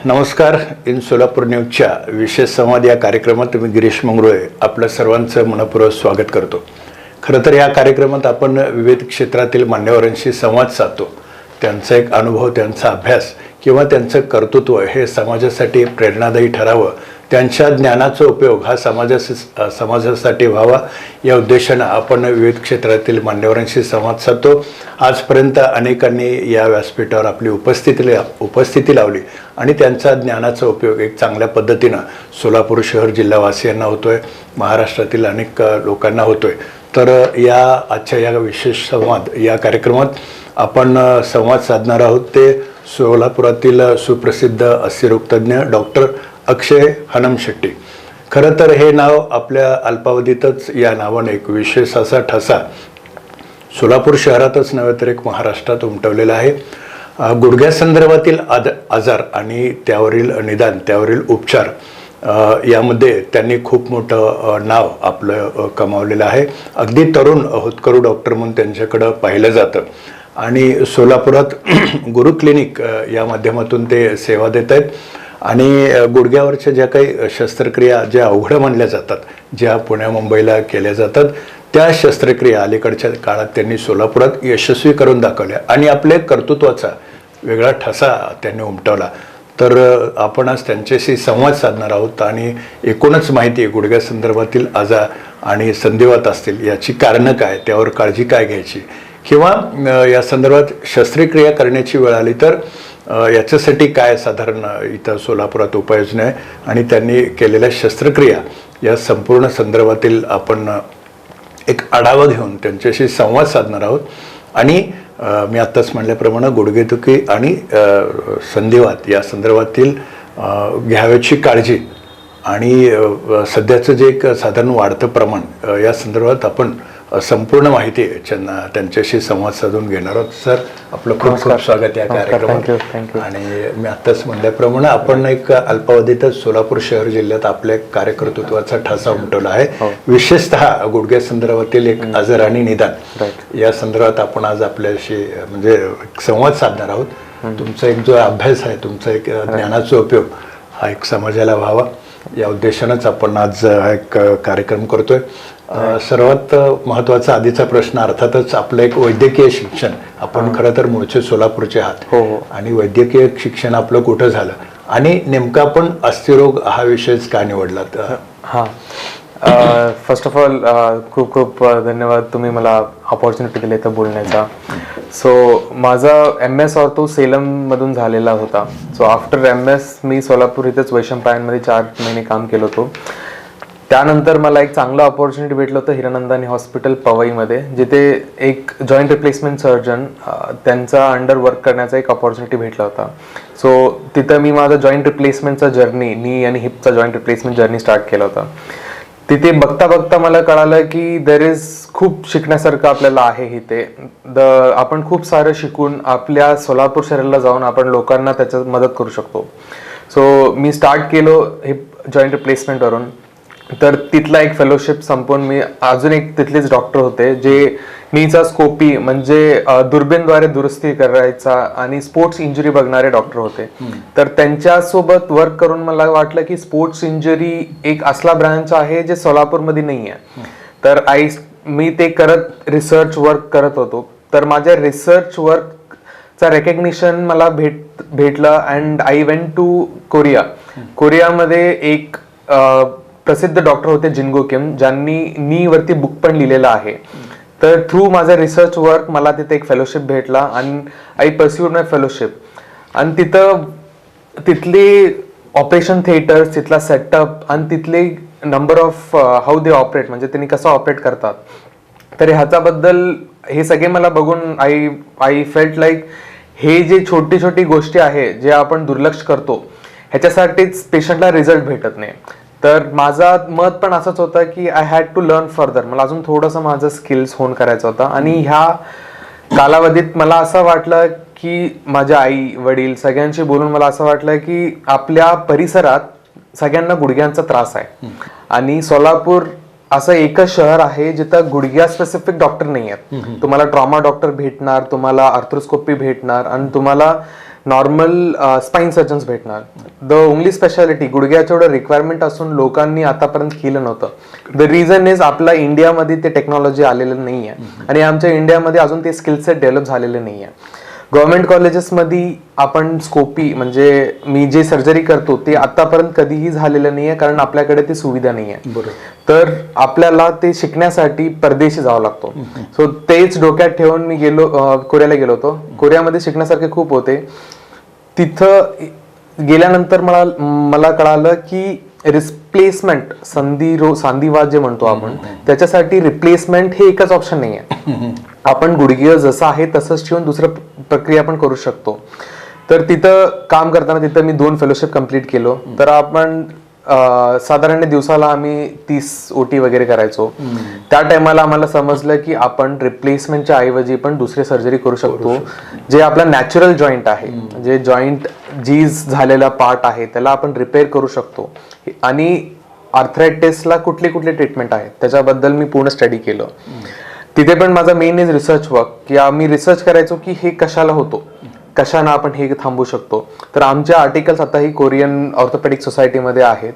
नमस्कार. इन सोलापूर न्यूजच्या विशेष संवाद या कार्यक्रमात मी गिरीश मंगरुळे आपलं सर्वांचं मनपूर्वक स्वागत करतो. खरं तर या कार्यक्रमात आपण विविध क्षेत्रातील मान्यवरांशी संवाद साधतो. त्यांचा एक अनुभव, त्यांचा अभ्यास किंवा त्यांचं कर्तृत्व हे समाजासाठी प्रेरणादायी ठरावं, त्यांच्या ज्ञानाचा उपयोग हा समाजासाठी व्हावा या उद्देशानं आपण विविध क्षेत्रातील मान्यवरांशी संवाद साधतो. आजपर्यंत अनेकांनी या व्यासपीठावर आपली उपस्थिती लावली आणि त्यांचा ज्ञानाचा उपयोग एक चांगल्या पद्धतीनं सोलापूर शहर जिल्हावासियांना होतोय, महाराष्ट्रातील अनेक लोकांना होतोय. तर आजच्या या विशेष संवाद या कार्यक्रमात आपण संवाद साधणार आहोत ते सोलापुरातील सुप्रसिद्ध अस्थिरोगतज्ञ डॉक्टर अक्षय हनमशेट्टी. खरं तर हे नाव आपल्या अल्पावधीतच या नावाने एक विशेष असा ठसा सोलापूर शहरातच नव्हे तर एक महाराष्ट्रात उमटवलेला आहे. गुडघ्यासंदर्भातील आजार आणि त्यावरील निदान, त्यावरील उपचार यामध्ये त्यांनी खूप मोठं नाव आपलं कमावलेलं आहे. अगदी तरुण होतकरू डॉक्टर म्हणून त्यांच्याकडं पाहिलं जातं आणि सोलापुरात गुरु क्लिनिक या माध्यमातून ते सेवा देत आहेत. आणि गुडघ्यावरच्या ज्या काही शस्त्रक्रिया ज्या अवघड मानल्या जातात, ज्या पुण्या मुंबईला केल्या जातात, त्या शस्त्रक्रिया अलीकडच्या काळात त्यांनी सोलापुरात यशस्वी करून दाखवल्या आणि आपले कर्तृत्वाचा वेगळा ठसा त्यांनी उमटवला. तर आपण आज त्यांच्याशी संवाद साधणार आहोत आणि एकूणच माहिती गुडघ्यासंदर्भातील आजार आणि संधिवात असतील याची कारणं काय, त्यावर काळजी काय घ्यायची किंवा या संदर्भात शस्त्रक्रिया करण्याची वेळ आली तर याच्यासाठी काय साधारण इथं सोलापुरात उपाययोजना आहे आणि त्यांनी केलेल्या शस्त्रक्रिया या संपूर्ण संदर्भातील आपण एक आढावा घेऊन त्यांच्याशी संवाद साधणार आहोत. आणि मी आत्ताच म्हटल्याप्रमाणे गुडघेदुखी आणि संधिवात या संदर्भातील घ्यावयाची काळजी आणि सध्याचं जे एक साधारण वाढतं प्रमाण या संदर्भात आपण संपूर्ण माहिती त्यांच्याशी संवाद साधून घेणार आहोत. सर, आपलं खूप खूप स्वागत या कार्यक्रमात. आणि मी आत्ताच म्हटल्याप्रमाणे आपण एक अल्पावधीतच सोलापूर शहर जिल्ह्यात आपल्या कार्यकर्तृत्वाचा ठसा उमटवला आहे. विशेषतः गुडघ्या संदर्भातील एक आजार आणि निदान या संदर्भात आपण आज आपल्याशी म्हणजे संवाद साधणार आहोत. तुमचा एक जो अभ्यास आहे, तुमचा एक ज्ञानाचा उपयोग हा एक समाजाला व्हावा या उद्देशानंच आपण आज हा एक कार्यक्रम करतोय. सर्वात महत्त्वाचा आधीचा प्रश्न अर्थातच आपलं एक वैद्यकीय शिक्षण. आपण खरं तर मूळचे सोलापूरचे आहात आणि वैद्यकीय शिक्षण आपलं कुठं झालं आणि नेमका आपण अस्थिरोग हा विषयच का निवडलात? फर्स्ट ऑफ ऑल खूप खूप धन्यवाद, तुम्ही मला ऑपॉर्च्युनिटी दिली तर बोलण्याचा. सो माझा MS ऑर्थो सेलम मधून झालेला होता. सो आफ्टर MS मी सोलापूर इथेच वैशंपायनमध्ये 4 महिने काम केलं होतं. त्यानंतर मला एक चांगलं ऑपॉर्च्युनिटी भेटलं होतं हिरानंदानी हॉस्पिटल पवईमध्ये, जिथे एक जॉईंट रिप्लेसमेंट सर्जन त्यांचा अंडर वर्क करण्याचा एक ऑपॉर्च्युनिटी भेटला होता. सो तिथं मी माझा जॉईंट रिप्लेसमेंटचा जर्नी, नी आणि हिपचा जॉईंट रिप्लेसमेंट जर्नी स्टार्ट केला होता. तिथे बघता बघता मला कळालं की देर इज खूप शिकण्यासारखं आपल्याला आहे इथे. आपण खूप सारं शिकून आपल्या सोलापूर शहराला जाऊन आपण लोकांना त्याच्यात मदत करू शकतो. सो मी स्टार्ट केलो हिप जॉईंट रिप्लेसमेंटवरून. तर तिथला एक फेलोशिप संपवून मी अजून एक तिथलेच डॉक्टर होते जे नीचा स्कोपी म्हणजे दुर्बीणद्वारे दुरुस्ती करायचा आणि स्पोर्ट्स इंजुरी बघणारे डॉक्टर होते. तर त्यांच्यासोबत वर्क करून मला वाटलं की स्पोर्ट्स इंजुरी एक असला ब्रांच आहे जे सोलापूरमध्ये नाही आहे. तर मी ते करत रिसर्च वर्क करत होतो. तर माझ्या रिसर्च वर्कचा रेकग्निशन मला भेटलं and I went to Korea. कोरियामध्ये एक प्रसिद्ध डॉक्टर होते जिन्गो किम, ज्यांनी नी वरती बुक पण लिहिलेला आहे. तर थ्रू माझा रिसर्च वर्क मला तिथे एक फेलोशिप भेटला आणि आय परस्यूड माय फेलोशिप. आणि तिथले ऑपरेशन थिएटर्स, तिथला सेटअप आणि तिथले number of how they operate, म्हणजे त्यांनी कसं ऑपरेट करतात, तर ह्याच्याबद्दल हे सगळे मला बघून आय फेल्ट लाईक हे जे छोटी छोटी गोष्टी आहे जे आपण दुर्लक्ष करतो ह्याच्यासाठीच पेशंटला रिझल्ट भेटत नाही. तर माझा मत पण असंच होतं की I had to learn further. मला अजून थोडंसं माझं स्किल्स होन करायचं होतं. आणि ह्या कालावधीत मला असं वाटलं की माझ्या आई वडील सगळ्यांशी बोलून मला असं वाटलं की आपल्या परिसरात सगळ्यांना गुडघ्यांचा त्रास आहे आणि सोलापूर असं एकच शहर आहे जिथं गुडघ्या स्पेसिफिक डॉक्टर नाही आहेत. तुम्हाला ट्रॉमा डॉक्टर भेटणार, तुम्हाला आर्थ्रोस्कोपी भेटणार आणि तुम्हाला नॉर्मल स्पाइन सर्जन्स भेटणार. द ओनली स्पेशालिटी गुडघ्याच्या एवढं रिक्वायरमेंट असून लोकांनी आतापर्यंत केलं नव्हतं. द रिझन इज आपला इंडियामध्ये ते टेक्नॉलॉजी आलेलं नाही आहे आणि आमच्या इंडियामध्ये अजून ते स्किल सेट डेव्हलप झालेलं नाही आहे. गव्हर्नमेंट कॉलेजेसमध्ये आपण स्कोपी म्हणजे मी जे सर्जरी करतो ते आतापर्यंत कधीही झालेलं नाही आहे, कारण आपल्याकडे ती सुविधा नाही आहे. तर आपल्याला ते शिकण्यासाठी परदेशी जावं लागतो. सो तेच डोक्यात ठेवून मी कोरियाला गेलो होतो. कोरियामध्ये शिकण्यासारखे खूप होते. तिथं गेल्यानंतर मला कळालं की रिप्लेसमेंट सांधिवात जे म्हणतो आपण, त्याच्यासाठी रिप्लेसमेंट हे एकच ऑप्शन नाही आहे. आपण गुडघे जसं आहे तसंच ठेवून दुसरं प्रक्रिया पण करू शकतो. तर तिथं काम करताना तिथं मी 2 फेलोशिप कम्प्लीट केलो. तर आपण साधारण दिवसाला आम्ही 30 OT वगैरे करायचो. त्या टायमाला आम्हाला समजलं की आपण रिप्लेसमेंटच्या ऐवजी पण दुसरी सर्जरी करू शकतो. जे आपला नॅचरल जॉईंट आहे, जे जॉईंट जीज झालेला पार्ट आहे त्याला आपण रिपेअर करू शकतो. आणि आर्थरायटिसला कुठली ट्रीटमेंट आहे त्याच्याबद्दल मी पूर्ण स्टडी केलं. तिथे पण माझा मेन इज रिसर्च वर्क, की आम्ही रिसर्च करायचो की हे कशाला होतो, कशानं आपण हे थांबू शकतो. तर आमच्या आर्टिकल्स आताही कोरियन ऑर्थोपेडिक सोसायटीमध्ये आहेत.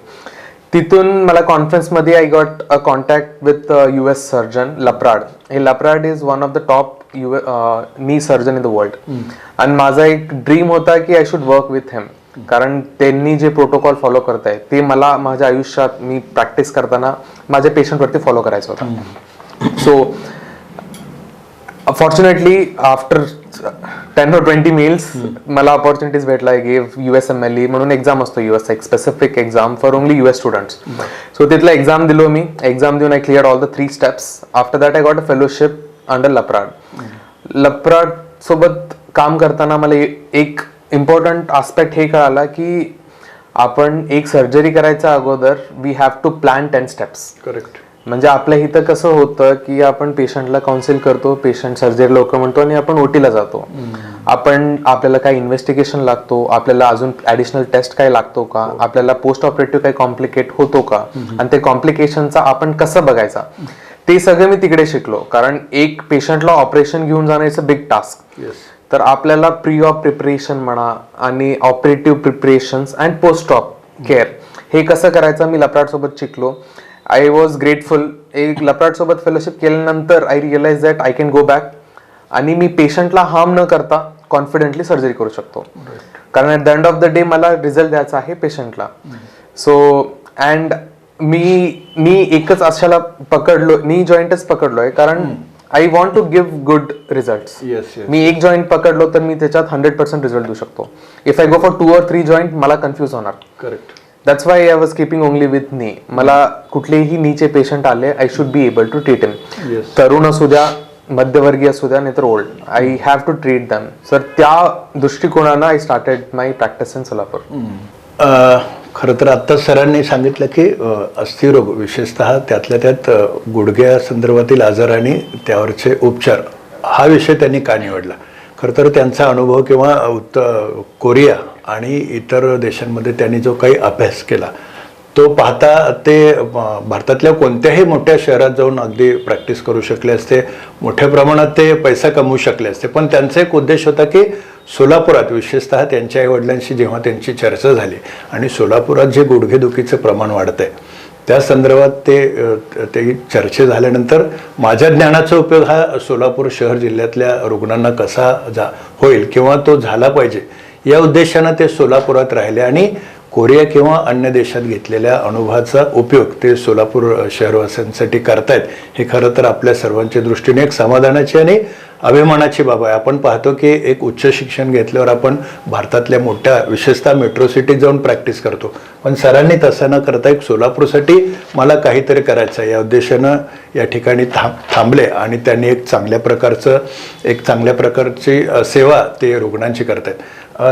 तिथून मला कॉन्फरन्समध्ये I got a contact with US surgeon LaPrade. हे LaPrade is one of the top knee surgeon in the world. आणि माझा एक ड्रीम होता की I should work with him, कारण त्यांनी जे प्रोटोकॉल फॉलो करताय ते मला माझ्या आयुष्यात मी प्रॅक्टिस करताना माझ्या पेशंटवरती फॉलो करायचं होतं. So fortunately after 10 or 20 mails मला ऑपॉर्च्युनिटीज भेटला. आय गेव USMLE म्हणून एक्झाम असतो US, एक specific exam for only US students. So तिथला एक्झाम दिलो मी. एक्झाम देऊन I cleared all the 3 steps. After that I got a fellowship under LaPrade. LaPrade सोबत काम करताना मला एक इम्पॉर्टंट आस्पेक्ट हे कळाला की आपण एक सर्जरी करायच्या अगोदर we have to plan 10 steps. Correct. म्हणजे आपल्या इथं कसं होतं की आपण पेशंटला काउन्सिल करतो, पेशंट सर्जरी लोक म्हणतो आणि आपण OTला जातो. आपल्याला काय इन्व्हेस्टिगेशन लागतो, आपल्याला अजून ऍडिशनल टेस्ट काय लागतो का, आपल्याला पोस्ट ऑपरेटिव्ह काय कॉम्प्लिकेट होतो का, आणि ते कॉम्प्लिकेशनचा आपण कसं बघायचा, ते सगळं मी तिकडे शिकलो. कारण एक पेशंटला ऑपरेशन घेऊन जाणं इट्स अ बिग टास्क. तर आपल्याला प्री ऑप प्रिपरेशन म्हणा आणि operative preparations and post op care हे कसं करायचं मी लप्राड सोबत शिकलो. I was grateful. एक लप्राड सोबत फेलोशिप केल्यानंतर I realise that I can go back आणि मी पेशंटला हार्म न करता कॉन्फिडेंटली सर्जरी करू शकतो. कारण at the end of the day मला रिझल्ट द्यायचा आहे पेशंटला. सो अँड मी एकच अशाला पकडलो, नी जॉईंटच पकडलोय, कारण I want to give good result. मी एक जॉईंट पकडलो तर मी त्याच्यात 100% रिझल्ट देऊ शकतो. If I go for 2 or 3 joint मला कन्फ्युज होणार. Correct. That's why I was keeping only with knee. मला कुठलेही नीचे पेशंट आले I should be able to treat him. तरुण असू द्या, मध्यवर्गीय असू द्या, नाहीतर old, I have to treat them. Sir त्या दृष्टिकोनानं I started my practice in Solapur. खरं तर आत्ता सरांनी सांगितलं की अस्थिरोग विशेषतः त्यातल्या त्यात गुडघ्या संदर्भातील आजार आणि त्यावरचे उपचार हा विषय त्यांनी का निवडला. खरं तर त्यांचा अनुभव किंवा कोरिया आणि इतर देशांमध्ये त्यांनी जो काही अभ्यास केला तो पाहता ते भारतातल्या कोणत्याही मोठ्या शहरात जाऊन अगदी प्रॅक्टिस करू शकले असते, मोठ्या प्रमाणात ते पैसा कमवू शकले असते. पण त्यांचा एक उद्देश होता की सोलापुरात विशेषतः त्यांच्या आईवडिलांशी जेव्हा त्यांची चर्चा झाली आणि सोलापुरात जे गुडघेदुखीचं प्रमाण वाढतं आहे त्या संदर्भात ते चर्चे झाल्यानंतर माझ्या ज्ञानाचा उपयोग हा सोलापूर शहर जिल्ह्यातल्या रुग्णांना कसा होईल किंवा तो झाला पाहिजे या उद्देशानं ते सोलापुरात राहिले आणि कोरिया किंवा अन्य देशात घेतलेल्या अनुभवाचा उपयोग ते सोलापूर शहरवासियांसाठी करतायत. हे खरं तर आपल्या सर्वांच्या दृष्टीने एक समाधानाची आणि अभिमानाची बाब आहे. आपण पाहतो की एक उच्च शिक्षण घेतल्यावर आपण भारतातल्या मोठ्या विशेषतः मेट्रो सिटीत जाऊन प्रॅक्टिस करतो, पण सरांनी तसं न करता एक सोलापूरसाठी मला काहीतरी करायचं आहे या उद्देशानं या ठिकाणी थांबले आणि त्यांनी एक चांगल्या प्रकारची सेवा ते रुग्णांची करतायत.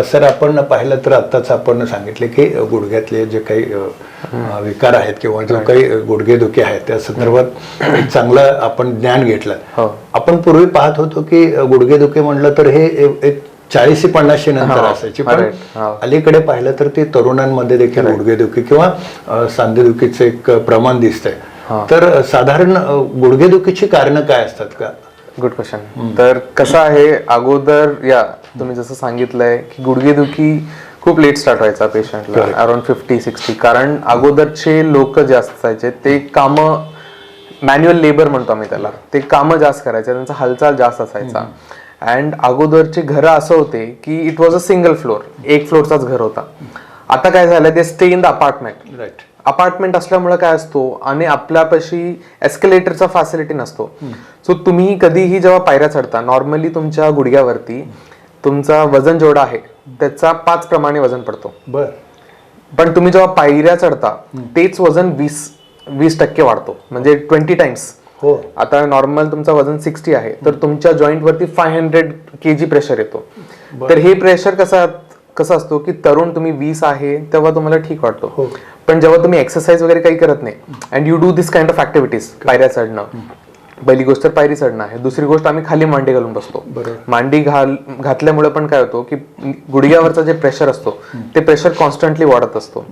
सर आपण पाहिलं तर आत्ताच आपण सांगितले की गुडघ्यातले जे काही विकार आहेत किंवा जो काही गुडघेदुखी आहेत त्या संदर्भात एक चांगलं आपण ज्ञान घेतलं. आपण पूर्वी पाहत होतो की गुडघेदुखी म्हणलं तर हे एक 40-50 नंतर असायची, पण अलीकडे पाहिलं तर ते तरुणांमध्ये देखील गुडघेदुखी किंवा सांधेदुखीचं एक प्रमाण दिसतंय. तर साधारण गुडघेदुखीची कारणं काय असतात का? Good question. तर कसं आहे, अगोदर तुम्ही जसं सांगितलंय की गुडघेदुखी खूप लेट स्टार्ट व्हायचा पेशंटला, अराउंड 50-60. कारण अगोदरचे लोक जे असायचे ते कामं, मॅन्युअल लेबर म्हणतो आम्ही त्याला, ते कामं जास्त करायचे, त्यांचा हालचाल जास्त असायचा. अँड अगोदरचे घरं असं होते की it was a single floor, एक फ्लोरचाच घर होता. आता काय झालं, ते stay in the apartment. Right. Apartment असल्यामुळे काय असतो, आणि आपल्यापाशी एस्केलेटरचा फॅसिलिटी नसतो. सो तुम्ही कधीही जेव्हा पायऱ्या चढता, नॉर्मली तुमच्या गुडघ्यावरती तुमचा वजन जेवढा आहे त्याचा 5 प्रमाणे वजन पडतो. बर. पण तुम्ही जेव्हा पायऱ्या चढता तेच वजन 20% वाढतो, म्हणजे 20 टाइम्स. हो. आता नॉर्मल तुमचं वजन 60 आहे, तर तुमच्या जॉईंट वरती 500 kg प्रेशर येतो. तर हे प्रेशर कसं असतो की तरुण तुम्ही 20 आहे तेव्हा तुम्हाला ठीक वाटतो, पण जेव्हा तुम्ही एक्सरसाइज वगैरे काही करत नाही and you do this kind of activities, पायऱ्या चढणं, पहिली गोष्ट तर पायरी चढणं आहे. दुसरी गोष्ट आम्ही खाली मांडी घालून बसतो. मांडी घातल्यामुळे पण काय होतो की गुडघ्यावरचा जे प्रेशर असतो ते प्रेशर कॉन्स्टंटली वाढत असतो.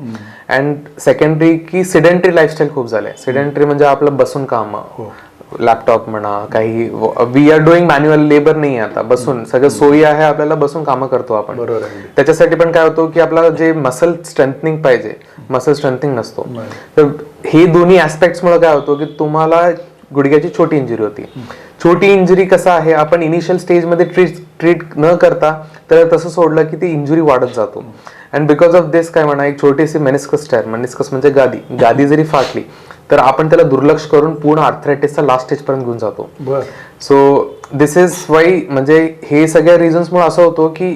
अँड सेकंडरी की सिडेंटरी लाईफस्टाईल खूप झालंय. सिडेंटरी म्हणजे आपलं बसून काम, लॅपटॉप म्हणा, काही we are doing manual labour नाही आता, बसून सगळं सोयी आहे, आपल्याला बसून कामं करतो आपण. त्याच्यासाठी पण काय होतो की आपला जे मसल स्ट्रेंथनिंग पाहिजे, मसल स्ट्रेंथनिंग नसतो. तर हे दोन्ही ऍस्पेक्ट्स मुळे काय होतो की तुम्हाला गुडघ्याची छोटी इंजुरी होती. छोटी इंजुरी कसं आहे, आपण इनिशियल स्टेजमध्ये ट्रीट न करता तर तसं सोडलं की ती इंजुरी वाढत जातो. अँड बिकॉज ऑफ दिस काय म्हणा, एक छोटीशी मेनिस्कस टेअर, मेनिस्कस म्हणजे गादी जरी फाटली तर आपण त्याला दुर्लक्ष करून पूर्ण आर्थरायटिसचा लास्ट स्टेज पर्यंत घेऊन जातो. सो दिस इज वाई, म्हणजे हे सगळ्या रिझन्स मुळे असं होतो की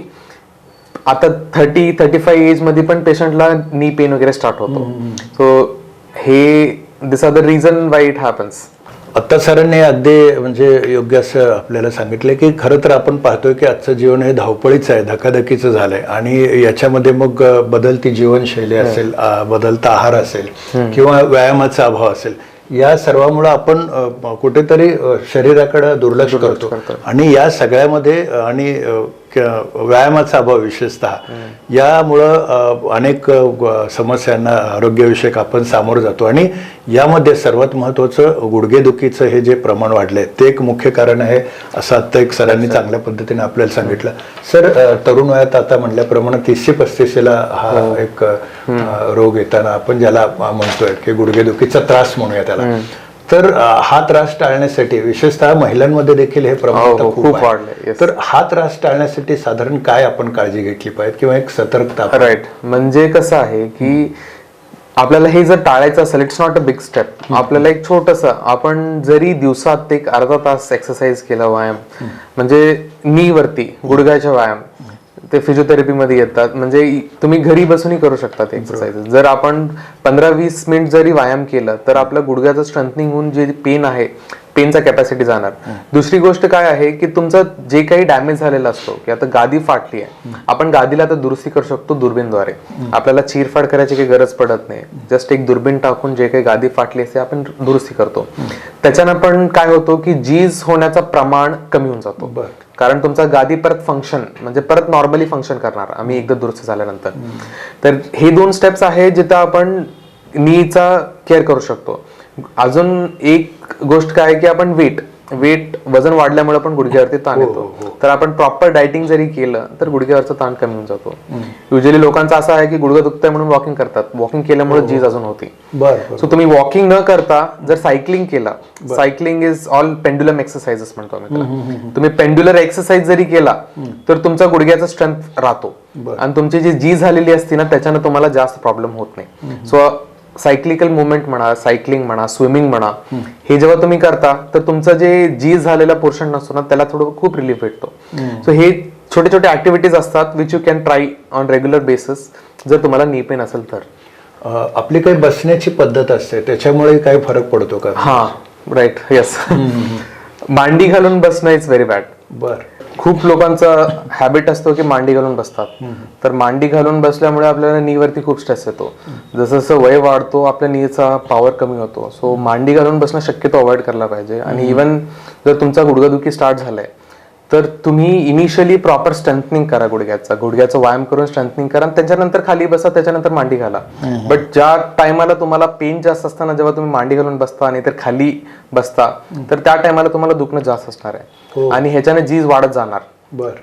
आता 30-35 एज मध्ये पण पेशंटला नी पेन वगैरे स्टार्ट होतो. सो हे this are the reason why it happens. आत्ता सरांनी अगदी म्हणजे योग्य असं आपल्याला सांगितलं की खरं तर आपण पाहतोय की आजचं जीवन हे धावपळीचं आहे, धकाधकीचं झालंय, आणि याच्यामध्ये मग बदलती जीवनशैली असेल, बदलता आहार असेल किंवा व्यायामाचा अभाव असेल, या सर्वामुळे आपण कुठेतरी शरीराकडे दुर्लक्ष करतो. आणि या सगळ्यामध्ये आणि व्यायामाचा अभाव विशेषतः यामुळं अनेक समस्यांना आरोग्यविषयक आपण सामोरं जातो. आणि यामध्ये सर्वात महत्त्वाचं गुडघेदुखीचं हे जे प्रमाण वाढलंय ते एक मुख्य कारण आहे, असं आत्ता एक सरांनी चांगल्या पद्धतीने आपल्याला सांगितलं. सर, तरुण वयात आता म्हटल्याप्रमाणे 30-35 हा एक रोग येताना आपण ज्याला म्हणतोय की गुडघेदुखीचा त्रास म्हणूया त्याला, तर हा त्रास टाळण्यासाठी विशेषतः महिलांमध्ये देखील हे प्रमाण खूप वाढलंय. तर हा त्रास टाळण्यासाठी साधारण काय आपण काळजी घेतली पाहिजे किंवा एक सतर्कता? राईट. म्हणजे कसं आहे की आपल्याला हे जर टाळायचं असेल, it's not a big step. आपल्याला एक छोटंसं, आपण जरी दिवसात एक अर्धा तास एक्सरसाइज केला, व्यायाम म्हणजे नी वरती गुडघ्याचा व्यायाम, ते फिजिओथेरपी मध्ये येतात. म्हणजे तुम्ही घरी बसूनही करू शकता ते एक्सरसाइज. जर आपण 15-20 मिनिट जरी व्यायाम केलं तर आपल्या गुडघ्याचं स्ट्रेंथनिंग होऊन जे पेन आहे, पेनचा कॅपॅसिटी जाणार. दुसरी गोष्ट काय आहे की तुमचं जे काही डॅमेज झालेला असतो, की आता गादी फाटली आहे, आपण गादीला आता दुरुस्ती करू शकतो दुर्बीनद्वारे. आपल्याला चीरफाड करायची काही गरज पडत नाही, जस्ट एक दुर्बीन टाकून जे काही गादी फाटली असते आपण दुरुस्ती करतो. त्याच्यानं पण काय होतो की जीज होण्याचं प्रमाण कमी होऊन जातो, कारण तुमचा गादी परत फंक्शन, म्हणजे परत नॉर्मली फंक्शन करणार आम्ही एकदा दुरुस्त झाल्यानंतर. तर हे 2 स्टेप्स आहे जिथं आपण नीचा केअर करू शकतो. अजून एक गोष्ट काय की आपण वेट वजन वाढल्यामुळे पण गुडघ्यावरती ताण येतो. तर आपण प्रॉपर डायटिंग जरी केलं तर गुडघ्यावरचा ताण कमी होऊन जातो. युजली लोकांचा असं आहे की गुडघा दुखतंय म्हणून वॉकिंग करतात, वॉकिंग केल्यामुळे जीज अजून होती. सो तुम्ही वॉकिंग न करता जर सायकलिंग केला, cycling is all pendulum exercises म्हणतो आम्ही. तुम्ही पेंड्युलर एक्सरसाइज जरी केला तर तुमचा गुडघ्याचा स्ट्रेंथ राहतो आणि तुमची जी जीज झालेली असते ना त्याच्यानं तुम्हाला जास्त प्रॉब्लेम होत नाही. सो सायक्लिकल मुवमेंट म्हणा, सायकलिंग म्हणा, स्विमिंग म्हणा, हे जेव्हा तुम्ही करता तर तुमचं जे जीज झालेला पोर्शन नसतो ना त्याला थोडं खूप रिलीफ भेटतो. सो हे छोटे छोटे ऍक्टिव्हिटीज असतात which you can try on regular basis जर तुम्हाला नी पेन असेल तर. आपली काही बसण्याची पद्धत असते त्याच्यामुळे काही फरक पडतो का? हा, राईट, येस. मांडी घालून बसणं इज व्हेरी बॅड. खूप लोकांचा हॅबिट असतो की मांडी घालून बसतात. तर मांडी घालून बसल्यामुळे आपल्याला नी वरती खूप स्ट्रेस येतो. जसं जसं वय वाढतो आपल्या नीचा पॉवर कमी होतो. सो मांडी घालून बसणं शक्यतो अवॉइड करायला पाहिजे. आणि इव्हन जर तुमचा गुडघादुखी स्टार्ट झालाय तर तुम्ही इनिशियली प्रॉपर स्ट्रेंथनिंग करा गुडघ्याचा व्यायाम करून स्ट्रेंथनिंग करा आणि त्याच्यानंतर खाली बसा, त्याच्यानंतर मांडी घाला. बट ज्या टायमाला तुम्हाला पेन जास्त असताना जेव्हा तुम्ही मांडी घालून बसता आणि तर खाली बसता, तर त्या टायमाला तुम्हाला दुखणं जास्त असणार आहे आणि ह्याच्याने जीज वाढत जाणार.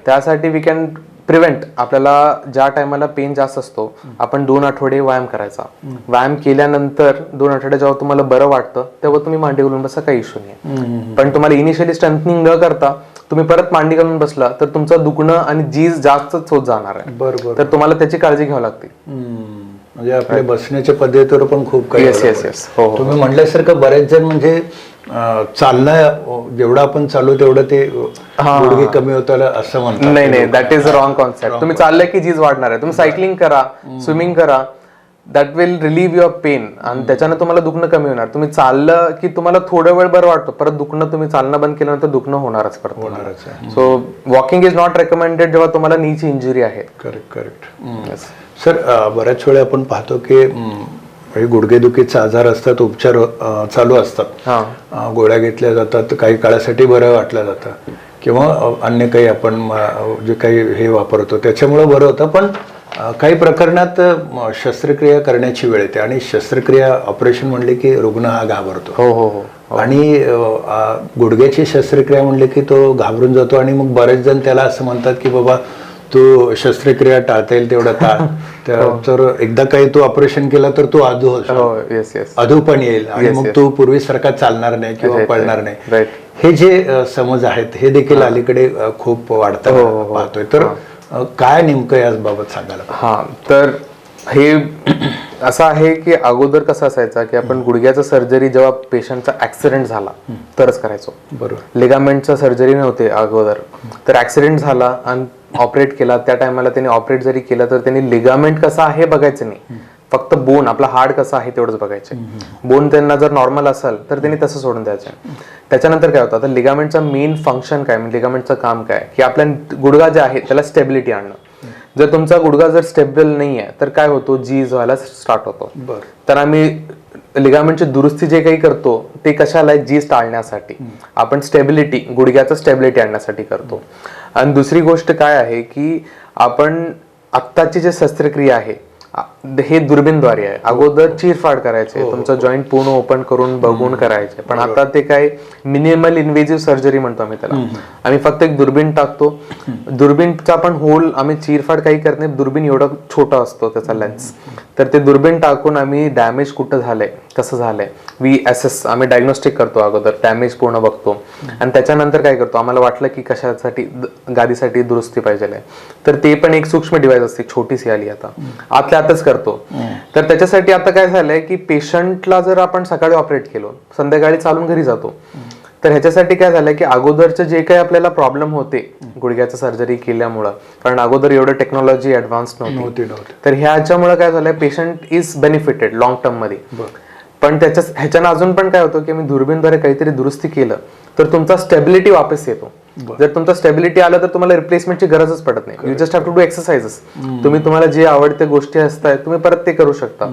त्यासाठी वी कॅन प्रिव्हेंट. आपल्याला ज्या टायमाला पेन जास्त असतो, आपण 2 आठवडे व्यायाम करायचा. व्यायाम केल्यानंतर 2 आठवडे जेव्हा तुम्हाला बरं वाटतं तेव्हा तुम्ही मांडी घालून बसा, काही इश्यू नाही. पण तुम्हाला इनिशियली स्ट्रेंथनिंग न करता तुम्ही परत मांडी घालून बसला तर तुमचं दुखणं आणि जीज जास्तच होत जाणार आहे. बरोबर. तर तुम्हाला त्याची काळजी घ्यावी लागते. म्हणजे आपल्या बसण्याच्या पद्धतीवर पण खूप काही येस. हो. तुम्ही म्हटल्यासारखं बरेच जण म्हणजे चालणं जेवढं आपण चालू तेवढं ते गुडघे कमी होतं असं म्हणतात. नाही, that is a wrong concept. तुम्ही चाललंय की जीज वाढणार आहे. तुम्ही सायकलिंग करा, स्विमिंग करा, that will relieve your pain आणि त्याच्यानं तुम्हाला दुखणं कमी होणार. तुम्ही चाललं की तुम्हाला थोडा वेळ बरं वाटतं, परत दुखणं तुम्ही चालणं बंद केल्यानंतर दुखणं होणारच परत. So walking is not recommended जेव्हा तुम्हाला नीची इंजुरी आहे. करेक्ट. सर बऱ्याच वेळा आपण पाहतो की गुडघेदुखीचे आजार असतात, उपचार चालू असतात, गोळ्या घेतल्या जातात, काही काळासाठी बरं वाटलं जातं किंवा अन्य काही आपण जे काही हे वापरतो त्याच्यामुळे बरं होतं. पण काही प्रकरणात शस्त्रक्रिया करण्याची वेळ येते आणि शस्त्रक्रिया ऑपरेशन म्हणले की रुग्ण हा घाबरतो. हो. आणि गुडघ्याची शस्त्रक्रिया म्हणले की तो घाबरून जातो आणि मग बरेच जण त्याला असं म्हणतात की बाबा तू शस्त्रक्रिया टाळता येईल तेवढं टाळ. तर एकदा काही तू ऑपरेशन केला तर तू अधू पण येईल आणि मग तू पूर्वीसारखा चालणार नाही किंवा पळणार नाही. हे जे समज आहेत हे देखील अलीकडे खूप वाढताना पाहतोय. तर काय नेमकं याबाबत सांगायला? तर हे असं आहे की अगोदर कसं असायचं की आपण गुडघ्याचं सर्जरी जेव्हा पेशंटचा ऍक्सिडेंट झाला तरच करायचो. बरोबर. लिगामेंटचा सर्जरी नव्हते अगोदर. तर ऍक्सिडेंट झाला आणि ऑपरेट केला, त्या टायमाला त्यांनी ऑपरेट जरी केलं तर त्यांनी लिगामेंट कसा आहे बघायचं नाही, फक्त बोन आपला हार्ड कसं आहे तेवढंच बघायचे. बोन त्यांना जर नॉर्मल असेल तर त्यांनी तसं सोडून द्यायचं. त्याच्यानंतर काय होतं, आता लिगामेंटचं मेन फंक्शन काय, म्हणजे लिगामेंटचं काम काय की आपल्या गुडघा जे आहे त्याला स्टेबिलिटी आणणं. जर तुमचा गुडघा जर स्टेबल नाही आहे तर काय होतो, जीज व्हायला स्टार्ट होतो. तर आम्ही लिगामेंटची दुरुस्ती जे काही करतो ते कशाला, जीज टाळण्यासाठी. आपण स्टेबिलिटी, गुडघ्याचं स्टेबिलिटी आणण्यासाठी करतो. आणि दुसरी गोष्ट काय आहे की आपण आत्ताची जे शस्त्रक्रिया आहे हे दुर्बीणद्वारे आहे. अगोदर चिरफाड करायचे, तुमचं जॉईंट पूर्ण ओपन करून बघून करायचे. पण आता ते काय मिनिमल इन्व्हेजिव्ह सर्जरी म्हणतो आम्ही त्याला. आम्ही फक्त एक दुर्बीण टाकतो, दुर्बीणचा पण होल, आम्ही चिरफाड काही करत नाही, दुर्बीण एवढा छोटा असतो त्याचा लेन्स. तर ते दुर्बीण टाकून आम्ही डॅमेज कुठं झालंय, कसं झालंय, वी असेस, आम्ही डायग्नोस्टिक करतो. अगोदर डॅमेज पूर्ण बघतो आणि त्याच्यानंतर काय करतो, आम्हाला वाटलं की कशासाठी, गादीसाठी दुरुस्ती पाहिजे तर ते पण एक सूक्ष्म डिव्हाइस असते, छोटीशी आली आता, आतल्या आतच करतो. तर त्याच्यासाठी आता काय झालंय की पेशंटला जर आपण सकाळी ऑपरेट केलो, संध्याकाळी चालून घरी जातो, तर ह्याच्यासाठी काय झालंय की अगोदरचे जे काही आपल्याला प्रॉब्लेम होते गुडघ्याचं सर्जरी केल्यामुळं, कारण अगोदर एवढं टेक्नॉलॉजी ऍडव्हान्स नव्हती, तर ह्याच्यामुळे काय झालंय, patient is benefited long term मध्ये. पण ह्याच्यानं अजून पण काय होतं की आम्ही दुर्बीणद्वारे काहीतरी दुरुस्ती केलं तर तुमचा स्टेबिलिटी वापस येतो. जर तुमचा स्टेबिलिटी आला तर तुम्हाला रिप्लेसमेंटची गरजच पडत नाही. You just have to do exercises. तुम्हाला जे आवडते गोष्टी असतात तुम्ही परत ते करू शकता.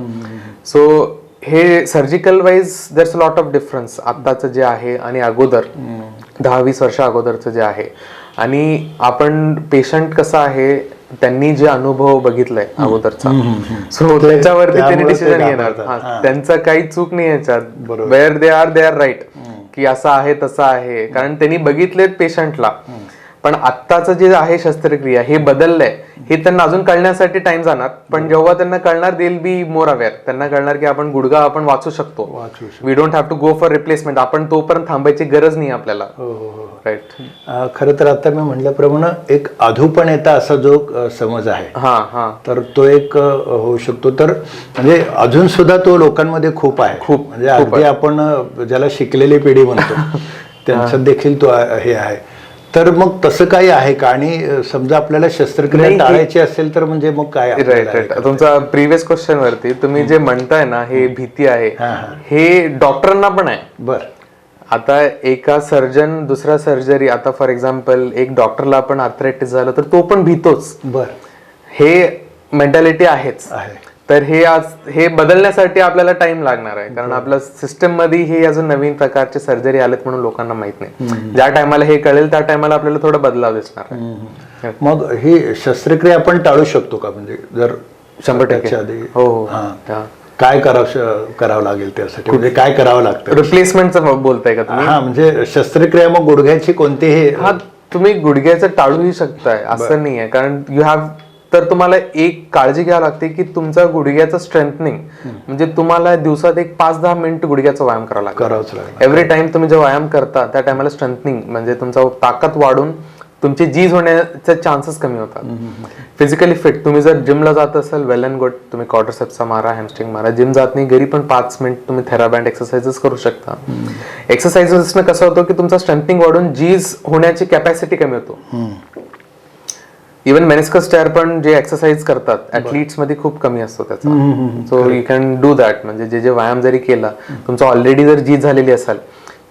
सो हे surgical wise there's a lot of difference आत्ताचं जे आहे आणि अगोदर 10-20 वर्ष अगोदरचं जे आहे. आणि आपण पेशंट कसा आहे, त्यांनी जे अनुभव बघितलाय अगोदरचा, सो त्याच्यावरती त्यांनी डिसिजन घेणार. त्यांचा काही चूक नाही याच्यात. वेअर दे आर राईट की असं आहे तसं आहे, कारण त्यांनी बघितलेत पेशंटला. पण आत्ताचं जे आहे शस्त्रक्रिया हे बदललंय, हे त्यांना अजून कळण्यासाठी टाइम जाणार. पण जेव्हा त्यांना कळणार, they will be more aware. त्यांना कळणार की आपण गुडघा आपण वाचू शकतो. We don't have to go for replacement. आपण तोपर्यंत थांबायची गरज नाही आपल्याला. राईट. खरं तर आता मी म्हटल्याप्रमाणे एक अधूपणेता असा जो समज आहे, तर तो एक होऊ शकतो. तर म्हणजे अजून सुद्धा तो लोकांमध्ये खूप आहे. म्हणजे अगदी आपण ज्याला शिकलेली पिढी म्हणतो त्यांचं देखील तो हे आहे. तर मग तसं काही आहे का? आणि समजा आपल्याला शस्त्रक्रिया टाळायची असेल तर म्हणजे मग काय? राईट. तुमचा प्रिव्हियस क्वेश्चन वरती तुम्ही जे म्हणताय ना, हे भीती आहे, हे डॉक्टरांना पण आहे. बरं. आता एका सर्जन दुसरा सर्जरी, आता फॉर एक्झाम्पल एक डॉक्टरला पण आर्थरायटिस झालं तर तो पण भीतोच. बरं. हे मेंटॅलिटी आहेच. तर हे बदलण्यासाठी आपल्याला टाइम लागणार आहे, कारण आपल्या सिस्टम मध्ये हे अजून नवीन प्रकारचे सर्जरी आलेत म्हणून लोकांना माहित नाही. ज्या टायमाला हे कळेल त्या टायमाला आपल्याला थोडा बदलाव दिसणार आहे. मग ही शस्त्रक्रिया आपण टाळू शकतो का, म्हणजे जर 100% आधी हो हो. काय करावं लागेल त्यासाठी, म्हणजे काय करावं लागतं? रिप्लेसमेंटचं बोलताय का तुम्ही? हा, म्हणजे शस्त्रक्रिया मग गुडघ्याची कोणतीही? हा, तुम्ही गुडघ्याचं टाळूही शकताय असं नाही आहे, कारण यू हॅव, तर तुम्हाला एक काळजी घ्यावी लागते की तुमचा गुडघ्याचं स्ट्रेंथनिंग, म्हणजे तुम्हाला दिवसात एक 5-10 मिनिट गुडघ्याचा व्यायाम करावंच लागेल. एव्हरी टाइम तुम्ही जेव्हा व्यायाम करता त्या टायमाला स्ट्रेंथनिंग म्हणजे तुमचा ताकद वाढून तुमची जीज होण्याचे चान्सेस कमी होतात. फिजिकली फिट तुम्ही जर जिमला जात असाल, वेल अँड गुड, तुम्ही क्वाड्रिसेप्सचा मारा, हॅमस्ट्रिंग मारा. जिम जात नाही, घरी पण 5 मिनिट तुम्ही थेराबँड एक्सरसाइजेस करू शकता. एक्सरसाइजेसनं कसं होतं की तुमचा स्ट्रेंथनिंग वाढून जीज होण्याची कॅपॅसिटी कमी होतो. इव्हन मेनिस्कस टेअर पण जे एक्सरसाइज करतात ऍथलीट्स मध्ये खूप कमी असतो त्याचा. So you can do that, म्हणजे जे व्यायाम जरी केला, तुमचा ऑलरेडी जर जीज झालेली असेल,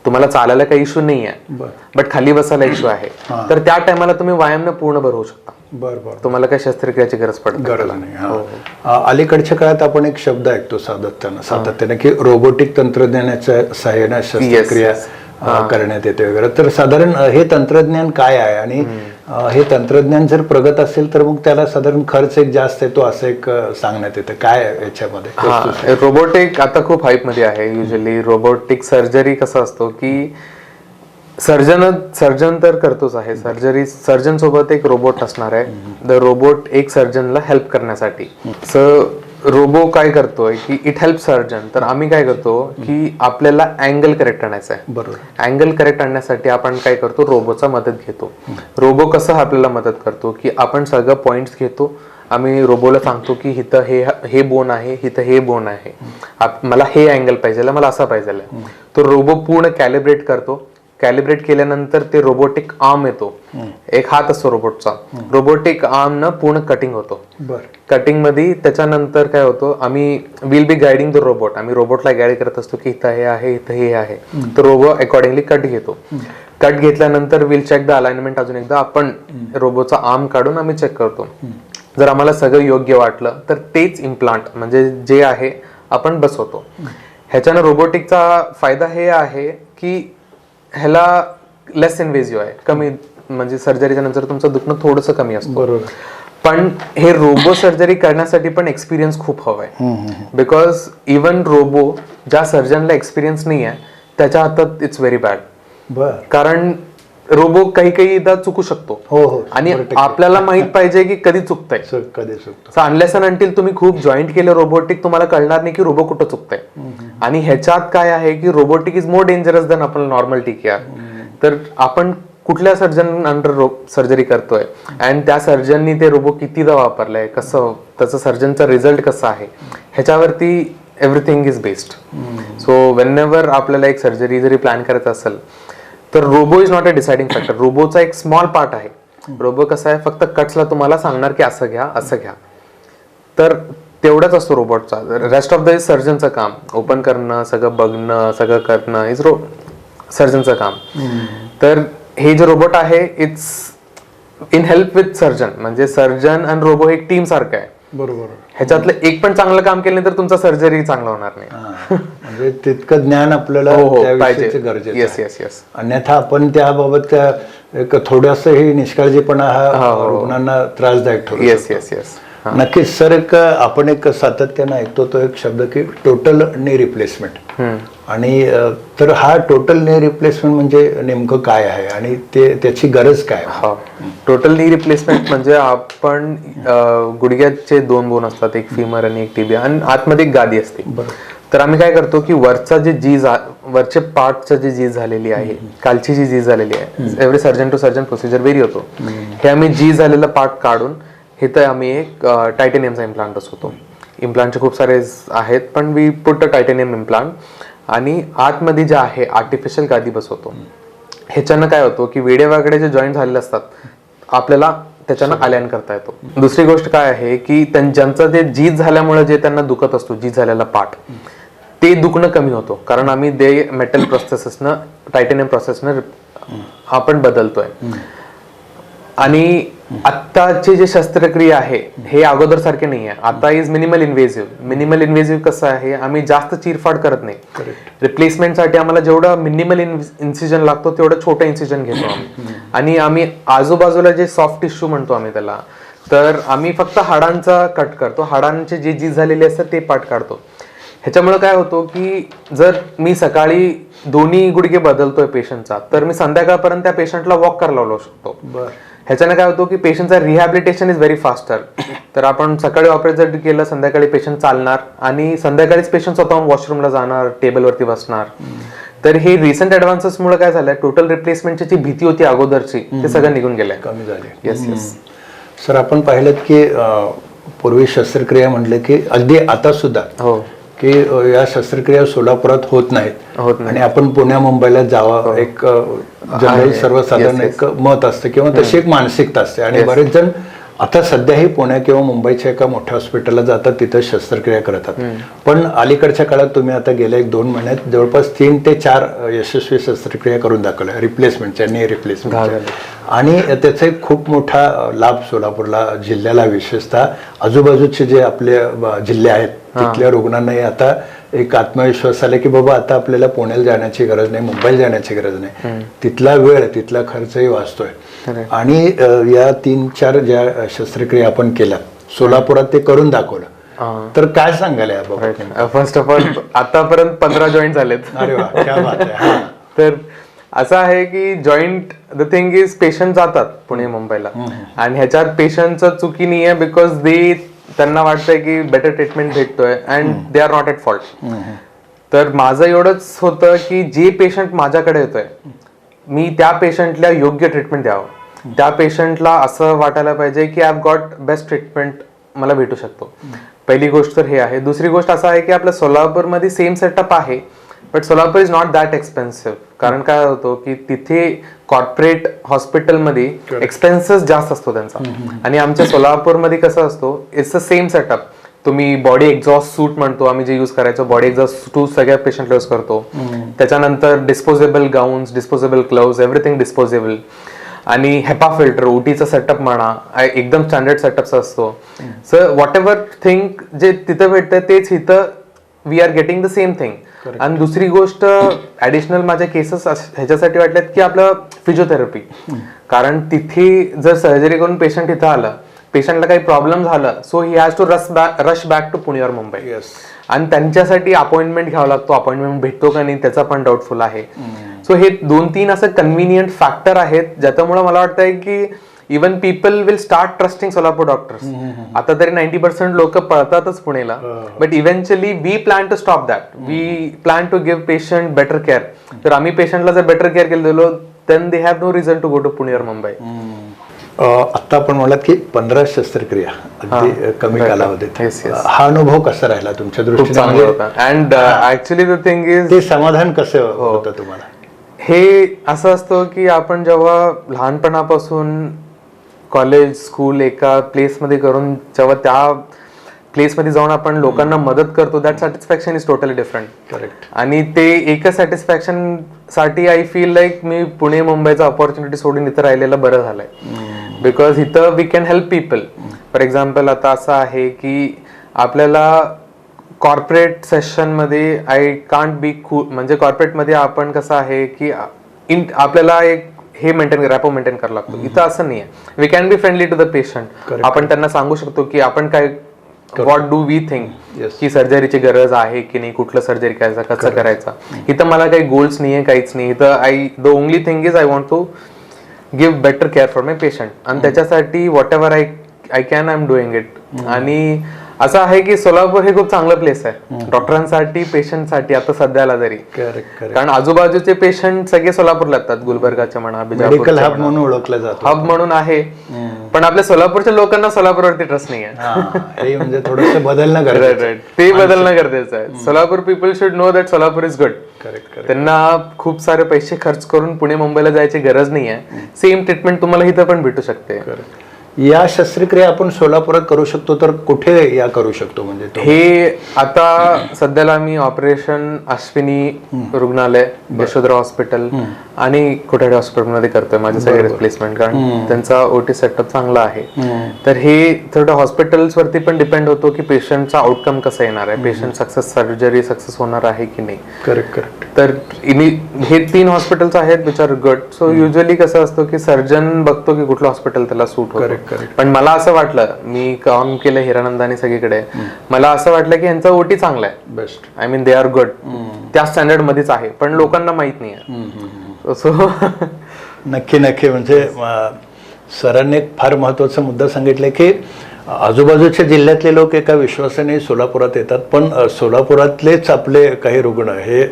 तुम्हाला चालायला काही इश्यू नाही आहे, बट खाली बसायला इश्यू आहे, तर त्या टायमाला तुम्ही व्यायाम पूर्ण भरवू शकता. तुम्हाला काही शस्त्रक्रियाची गरज नाही. अलीकडच्या काळात आपण एक शब्द ऐकतो सातत्याने की रोबोटिक तंत्रज्ञानाच्या सहाय्याने शस्त्रक्रिया करण्यात येते वगैरे. तर साधारण हे तंत्रज्ञान काय आहे, आणि हे तंत्रज्ञान जर प्रगत असेल तर मग त्याला साधारण खर्च एक जास्त येतो असं एक सांगण्यात येतं. काय याच्यामध्ये? रोबोटिक आता खूप हाईप मध्ये आहे. युजली रोबोटिक सर्जरी कसं असतो की सर्जन तर करतोच आहे सर्जरी, सर्जन सोबत एक रोबोट असणार आहे. द रोबोट एक सर्जनला हेल्प करण्यासाठी. रोबो काय करतोय की इट हेल्प सर्जन. तर आम्ही काय करतो की आपल्याला अँगल करेक्ट आणायचा आहे. बरोबर. अँगल करेक्ट आणण्यासाठी आपण काय करतो, रोबोचा मदत घेतो. रोबो कसं आपल्याला मदत करतो की आपण सगळं पॉइंट्स घेतो, आम्ही रोबोला सांगतो की इथं हे बोन आहे, इथं हे बोन आहे, मला हे अँगल पाहिजे, मला असा पाहिजे. तो रोबो पूर्ण कॅलिब्रेट करतो. कॅलिब्रेट केल्यानंतर ते रोबोटिक आर्म येतो, एक हात असतो रोबोटचा. रोबोटिक आर्म न पूर्ण कटिंग होतो. कटिंग मध्ये त्याच्यानंतर काय होतं, आम्ही will be guiding the robot. आम्ही रोबोटला गाईड करत असतो की इथं हे आहे, इथं हे आहे. तर रोबो अकॉर्डिंगली कट घेतो. कट घेतल्यानंतर विल चेक द अलाइनमेंट. अजून एकदा आपण रोबोचा आर्म काढून आम्ही चेक करतो. जर आम्हाला सगळं योग्य वाटलं तर तेच इम्प्लांट म्हणजे जे आहे आपण बसवतो. ह्याच्यानं रोबोटिकचा फायदा हे आहे की ह्याला लेस इन्व्हेजिव्ह आहे, कमी, म्हणजे सर्जरीच्या नंतर तुमचं दुखणं थोडंसं कमी असतं. बरोबर. पण हे रोबो सर्जरी करण्यासाठी पण एक्सपिरियन्स खूप हवाय. बिकॉज इवन रोबो ज्या सर्जनला एक्सपिरियन्स नाही आहे त्याच्या हातात इट्स व्हेरी बॅड. कारण रोबो काही चुकू शकतो, आणि आपल्याला माहित पाहिजे की कधी चुकतंय. अनलेस अँड अंटिल तुम्ही खूप जॉईंट केलं रोबोटिक, तुम्हाला कळणार नाही की रोबो कुठं चुकतंय. आणि ह्याच्यात काय आहे की robotic is more dangerous than आपण नॉर्मल टीकेआर. तर आपण कुठल्या सर्जन अंडर सर्जरी करतोय, आणि त्या सर्जननी ते रोबो कितीदा वापरलाय, कसं त्याचं सर्जनचा रिझल्ट कसा आहे, ह्याच्यावरती everything is based. So when आपल्याला एक सर्जरी जरी प्लॅन करायचं असेल तर robo is not a deciding factor. रोबोचा एक स्मॉल पार्ट आहे. रोबो कसा आहे, फक्त कट्सला तुम्हाला सांगणार की असं घ्या, असं घ्या, तर तेवढाच असतो रोबोटचा. रेस्ट ऑफ द सर्जनचं काम, ओपन करणं, सगळं बघणं, सगळं करणं इज सर्जनचं काम. तर हे जे रोबोट आहे it's in help with surgeon, म्हणजे सर्जन आणि रोबो एक टीम सारखं आहे. बरोबर. ह्याच्यातलं एक पण चांगलं काम केलं तर तुमचा सर्जरी चांगला होणार नाही. म्हणजे तितकं ज्ञान आपल्याला पाहिजे, गरजेचं. Yes yes yes. अन्यथा आपण त्याबाबत एक थोडंसं ही निष्काळजीपणा हा रुग्णांना त्रासदायक ठरतो. Yes yes yes. नक्कीच सर. आपण एक सातत्यानं ऐकतो तो एक शब्द की टोटल नी रिप्लेसमेंट. आणि तर हा टोटल नी रिप्लेसमेंट म्हणजे नेमकं काय आहे, आणि त्याची गरज काय? टोटल नी रिप्लेसमेंट म्हणजे आपण गुडघ्याचे 2 बोन असतात, एक फिमर आणि एक टिबिया, आणि आतमध्ये एक गादी असते. तर आम्ही काय करतो की वरचे पार्टचं जे जीज झालेली आहे, खालची जी जीज झालेली आहे, every surgeon to surgeon procedure vary होतो. हे आम्ही जीज झालेला पार्ट काढून इथं आम्ही एक टायटेनियमचा इम्प्लांट बसवतो. इम्प्लांटचे खूप सारे आहेत, पण we put a titanium implant. आणि आतमध्ये जे आहे आर्टिफिशियल गादी बसवतो. ह्याच्यानं काय होतं की वेडेवाकडे जे जॉईंट झालेले असतात आपल्याला त्याच्यानं अलाइन करता येतो. दुसरी गोष्ट काय आहे की ज्यांचं ते जीज झाल्यामुळे जे त्यांना दुखत असतो, जीज झालेला पार्ट, ते दुखणं कमी होतो. कारण आम्ही ते मेटल प्रोसेसनं, टायटेनियम प्रोसेसनं आपण बदलतोय. आणि आत्ताची जे शस्त्रक्रिया आहे हे अगोदर सारखे नाही आहे. आता इज मिनिमल इन्व्हेसिव्ह कसं आहे, आम्ही जास्त चिरफाड करत नाही. रिप्लेसमेंटसाठी आम्हाला जेवढं मिनिमल इन्सिजन लागतो तेवढं छोटं इन्सिजन घेतो आम्ही. आणि आम्ही आजूबाजूला जे सॉफ्ट टिश्यू म्हणतो आम्ही त्याला, तर आम्ही फक्त हाडांचा कट करतो. हाडांचे जे झीज झालेले असतात ते पार्ट काढतो. ह्याच्यामुळे काय होतो की जर मी सकाळी दोन्ही गुडघे बदलतोय पेशंटचा, तर मी संध्याकाळपर्यंत त्या पेशंटला वॉक करायला लावू शकतो. ह्याच्याने काय होतं की पेशंटचा रिहॅबिलिटेशन इज व्हेरी फास्टर. तर आपण सकाळी ऑपरेट जर केलं, संध्याकाळी पेशंट चालणार आणि संध्याकाळीच पेशंट स्वतःहून वॉशरूमला जाणार, टेबलवरती बसणार. तर हे रिसेंट ऍडव्हान्सेसमुळे काय झालंय, टोटल रिप्लेसमेंटची जी भीती होती अगोदरची ते सगळं निघून गेलंय, कमी झाले. येस. सर, आपण पाहिलं की पूर्वी शस्त्रक्रिया म्हटलं की अगदी आता सुद्धा हो की या शस्त्रक्रिया सोलापुरात होत नाहीत आणि आपण पुण्या मुंबईला जावं एक जनरल सर्वसाधारण एक मत असतं किंवा तशी एक मानसिकता असते. आणि बरेच जण आता सध्याही पुण्या किंवा मुंबईच्या एका मोठ्या हॉस्पिटलला जातात, तिथं शस्त्रक्रिया करतात. पण अलीकडच्या काळात तुम्ही आता गेल्या 1-2 महिन्यात जवळपास 3 ते 4 यशस्वी शस्त्रक्रिया करून दाखवल्या, रिप्लेसमेंटच्या, नी रिप्लेसमेंट. आणि त्याचा एक खूप मोठा लाभ सोलापूरला, जिल्ह्याला, विशेषतः आजूबाजूचे जे आपले जिल्हे आहेत तिथल्या रुग्णांनाही आता एक आत्मविश्वास आला की बाबा आता आपल्याला पुण्याला जाण्याची गरज नाही, मुंबईला जाण्याची गरज नाही. तिथला वेळ, तिथला खर्चही वाचतोय. आणि या 3-4 ज्या शस्त्रक्रिया आपण केल्या सोलापुरात ते करून दाखवलं, तर काय सांगाल याबाबत? फर्स्ट ऑफ ऑल आतापर्यंत 15 जॉईंट झालेत. अरे वा, क्या बात आहे. तर असं आहे की joint, the thing is patient जातात पुणे मुंबईला आणि ह्याच्यात पेशंटचं चुकी नाही आहे, बिकॉज त्यांना वाटतंय की बेटर ट्रीटमेंट भेटतोय and they are not at fault. तर माझं एवढंच होतं की जे पेशंट माझ्याकडे येतोय मी त्या पेशंटला योग्य ट्रीटमेंट द्यावं. त्या पेशंटला असं वाटायला पाहिजे की I have got best treatment मला भेटू शकतो. पहिली गोष्ट तर हे आहे. दुसरी गोष्ट असं आहे की आपल्या सोलापूरमध्ये सेम सेटअप आहे, but Solapur is not that expensive. कारण काय होतं की तिथे कॉर्पोरेट हॉस्पिटलमध्ये एक्सपेन्सेस जास्त असतो त्यांचा, आणि आमच्या सोलापूरमध्ये कसं असतो, इट्स द सेम सेटअप. तुम्ही बॉडी एक्झॉस्ट सूट म्हणतो आम्ही जे यूज करायचो, बॉडी एक्झॉस्ट सूट सगळ्या पेशंटला यूज करतो. त्याच्यानंतर disposable gowns, disposable gloves, everything disposable. आणि हेपा फिल्टर, ओटीचा सेटअप म्हणा, एकदम स्टँडर्ड सेटअप असतो. सो व्हॉट एव्हर थिंग जे तिथं भेटतं तेच इथं we are getting the same thing. आणि दुसरी गोष्ट ऍडिशनल माझ्या केसेस ह्याच्यासाठी वाटल्यात की आपलं फिजिओथेरपी. कारण तिथे जर सर्जरी करून पेशंट इथं आलं, पेशंटला काही प्रॉब्लेम झाला, so he has to rush back to Pune और मुंबई. आणि त्यांच्यासाठी अपॉइंटमेंट घ्यावा लागतो. अपॉइंटमेंट भेटतो का नाही त्याचा पण डाऊटफुल आहे. सो हे 2-3 असं कन्व्हिनियंट फॅक्टर आहेत ज्याच्यामुळे मला वाटतंय की even people will start trusting Solapur doctors. आता तरी 90% लोक पळतातच पुणेला, but eventually we plan to stop that. We plan to give patient better care. तर आम्ही पेशंटला जर बेटर केअर केलं दिलो, then they have no reason to go to Pune और मुंबई. आता आपण म्हणलात की 15 शस्त्रक्रिया अगदी कमी कालावधीत. हा अनुभव कसा राहिला तुमच्या दृष्टीने? And actually the thing is, ते समाधान कसं होतं तुम्हाला? हे असं असतं की आपण जेव्हा लहानपणापासून कॉलेज, स्कूल एका प्लेसमध्ये करून जेव्हा त्या प्लेसमध्ये जाऊन आपण लोकांना मदत करतो, that satisfaction is totally different. Correct. आणि ते एकच सॅटिस्फॅक्शन साठी आय फील लाईक मी पुणे मुंबईचा ऑपॉर्च्युनिटी सोडून इथं राहिलेलं बरं झालंय. बिकॉज इथं we can help people. For example आता असं आहे की आपल्याला कॉर्पोरेट सेशन मध्ये आय कांट बी म्हणजे कॉर्पोरेटमध्ये आपण कसं आहे की आपल्याला एक हे रॅपो मेंटेन करावं लागतो. इथं असं नाही आहे. We can be friendly to the patient. आपण त्यांना सांगू शकतो की आपण काय, व्हॉट डू वी थिंक, की सर्जरीची गरज आहे की नाही, कुठलं सर्जरी करायचं, कसं करायचं. इथं मला काही गोल्स नाहीये, काहीच नाही. इथं the only thing is I want to give better care for my patient. आणि त्याच्यासाठी whatever I can I am doing it. आणि असं आहे की सोलापूर हे खूप चांगलं प्लेस आहे डॉक्टरांसाठी, पेशंटसाठी आता सध्याला तरी. कारण आजूबाजूचे पेशंट सगळे सोलापूरला येतात, गुलबर्गाचे म्हणा, मेडिकल हब म्हणून ओळखलं जातं, हब म्हणून आहे. पण आपल्या सोलापूरच्या लोकांना सोलापूरवरती ट्रस्ट नाही आहे. म्हणजे थोडंसं बदलणं गरजेचं, ते बदलणं गरजेचं आहे. Solapur people should know that Solapur is good. त्यांना खूप सारे पैसे खर्च करून पुणे मुंबईला जायची गरज नाही आहे. सेम ट्रीटमेंट तुम्हाला इथं पण भेटू शकते. या शस्त्रक्रिया आपण सोलापुरात करू शकतो, तर कुठे या करू शकतो म्हणजे तो? हे आता सध्याला मी ऑपरेशन अश्विनी रुग्णालय, यशोधरा हॉस्पिटल आणि कोठाडे हॉस्पिटलमध्ये करतोय माझे सगळे रिप्लेसमेंट, कारण त्यांचा ओटी सेटअप चांगला आहे. तर हे थोडं हॉस्पिटल्स वरती पण डिपेंड होतो की पेशंटचा आउटकम कसा येणार आहे, पेशंट सर्जरी सक्सेस होणार आहे की नाही. Correct correct. तर हे 3 हॉस्पिटल्स आहेत which are good. So usually कसं असतं की सर्जन बघतो की कुठलं हॉस्पिटल त्याला सूट होतं. पण मला असं वाटलं, मी काम केलं हिरानंद आणि सगळीकडे, मला असं वाटलं की यांचा ओटी चांगला आहे, best. I mean they are good, त्या स्टँडर्ड मध्येच आहे, पण लोकांना माहित नाही आहे. सो नक्की नक्की. म्हणजे सरांनी एक फार महत्त्वाचा मुद्दा सांगितला की आजूबाजूच्या जिल्ह्यातले लोक एका विश्वासाने सोलापुरात येतात, पण सोलापुरातलेच आपले काही रुग्ण हे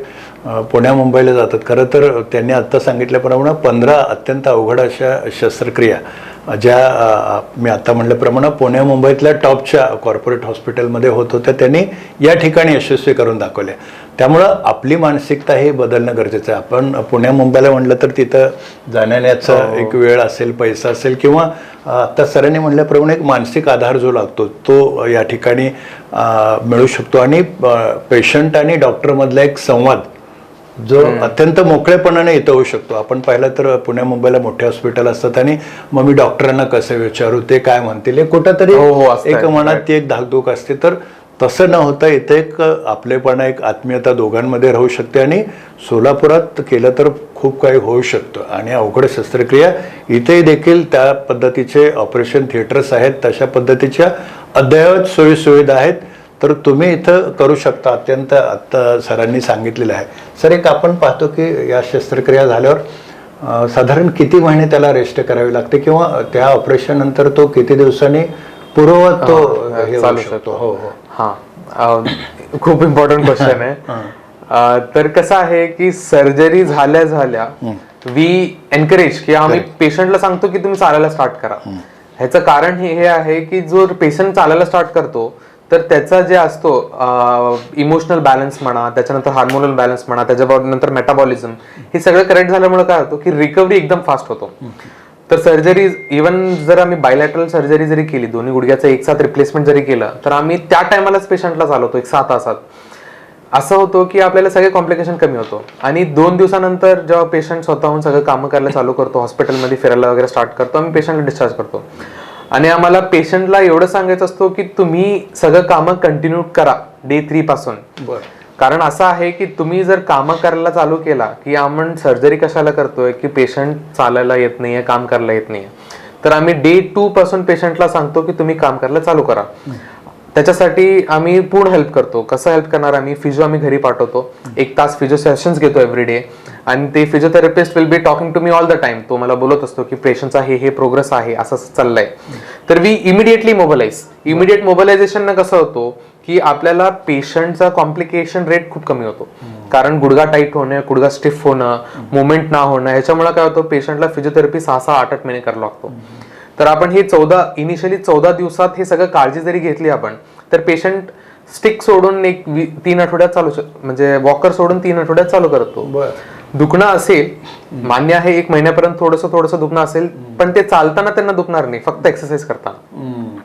पुण्या मुंबईला जातात. खरं तर त्यांनी आत्ता सांगितल्याप्रमाणे 15 अत्यंत अवघड अशा शस्त्रक्रिया ज्या मी आता म्हटल्याप्रमाणे पुण्या मुंबईतल्या टॉपच्या कॉर्पोरेट हॉस्पिटलमध्ये होत होत्या, त्यांनी या ठिकाणी यशस्वी करून दाखवल्या. त्यामुळं आपली मानसिकता हे बदलणं गरजेचं आहे. आपण पुण्या मुंबईला म्हटलं तर तिथं जाण्याचा एक वेळ असेल, पैसा असेल, किंवा आता सरांनी म्हटल्याप्रमाणे एक मानसिक आधार जो लागतो तो या ठिकाणी मिळू शकतो. आणि पेशंट आणि डॉक्टरमधला एक संवाद जो अत्यंत मोकळेपणाने इथं होऊ शकतो. आपण पाहिलं तर पुण्या मुंबईला मोठे हॉस्पिटल असतात आणि मग मी डॉक्टरांना कसं विचारू, ते काय म्हणतील, हे कुठंतरी एक मनात ती एक धाकधूक असते. तर तसं न होता इथे एक आपलेपणा, एक आत्मीयता दोघांमध्ये राहू शकते. आणि सोलापुरात केलं तर खूप काही होऊ शकतं. आणि अवघड शस्त्रक्रिया इथेही देखील त्या पद्धतीचे ऑपरेशन थिएटर्स आहेत, तशा पद्धतीच्या अद्ययावत सोयीसुविधा आहेत. तर तुम्ही इथं करू शकता, अत्यंत आत्ता सरांनी सांगितलेलं आहे. सर, एक आपण पाहतो की या शस्त्रक्रिया झाल्यावर साधारण किती महिने त्याला रेस्ट करावी लागते, किंवा त्या ऑपरेशन नंतर तो किती दिवसांनी पूर्ववत तो हे चालू शकतो? हो हो, हा खूप इम्पॉर्टंट क्वेश्चन आहे. तर कसं आहे की सर्जरी झाल्या वी एनकरेज की आम्ही पेशंटला सांगतो की तुम्ही चालायला स्टार्ट करा. ह्याचं कारण हे आहे की जो पेशंट चालायला स्टार्ट करतो तर त्याचा जे असतो इमोशनल बॅलन्स म्हणा, त्याच्यानंतर हार्मोनल बॅलन्स म्हणा, त्याच्यानंतर मेटाबॉलिझम, हे सगळं करेक्ट झाल्यामुळे काय होतं की रिकव्हरी एकदम फास्ट होतो. तर सर्जरी, इव्हन जर आम्ही बायलॅटरल सर्जरी जरी केली, दोन्ही गुडघ्याचं एक साथ रिप्लेसमेंट जरी केलं, तर आम्ही त्या टायमालाच पेशंटला चालवतो 1 6 तासात. असं होतं की आपल्याला सगळे कॉम्प्लिकेशन कमी होतो. आणि 2 दिवसानंतर जेव्हा पेशंट स्वतःहून सगळं कामं करायला चालू करतो, हॉस्पिटलमध्ये फिरायला वगैरे स्टार्ट करतो, आम्ही पेशंटला डिस्चार्ज करतो. आणि आम्हाला पेशंटला एवढं सांगायचं असतो की तुम्ही सगळं कामं कंटिन्यू करा डे 3 पासून. कारण असं आहे की तुम्ही जर कामं करायला चालू केला की आपण सर्जरी कशाला करतोय की पेशंट चालायला येत नाहीये, काम करायला येत नाहीये, तर आम्ही डे 2 पासून पेशंटला सांगतो की तुम्ही काम करायला चालू करा. त्याच्यासाठी आम्ही पूर्ण हेल्प करतो. कसं हेल्प करणार, आम्ही फिजिओ आम्ही घरी पाठवतो, 1 तास फिजिओ सेशन्स घेतो एव्हरी डे. आणि ते physiotherapist will be talking to me all the time. तो मला बोलत असतो की पेशंटचा हे प्रोग्रेस आहे, असं चाललंय. तर we immediately mobilise. Immediate mobilisation कसं होतो की आपल्याला पेशंटचा कॉम्प्लिकेशन रेट खूप कमी होतो. कारण गुडघा टाईट होणं, गुडघा स्टिफ होणं, मुवमेंट ना होणं, ह्याच्यामुळे काय होतं, पेशंटला फिजिओथेरपी 6 6 8 8 महिने करावं लागतो. तर आपण हे इनिशियली 14 दिवसात हे सगळं काळजी जरी घेतली आपण, तर पेशंट स्टिक सोडून 3 आठवड्यात चालू, म्हणजे वॉकर सोडून 3 आठवड्यात चालू करतो. दुखणं असेल, मान्य आहे 1 महिन्यापर्यंत थोडंसं दुखणं असेल, पण ते चालताना त्यांना दुखणार नाही, फक्त एक्सरसाइज करताना.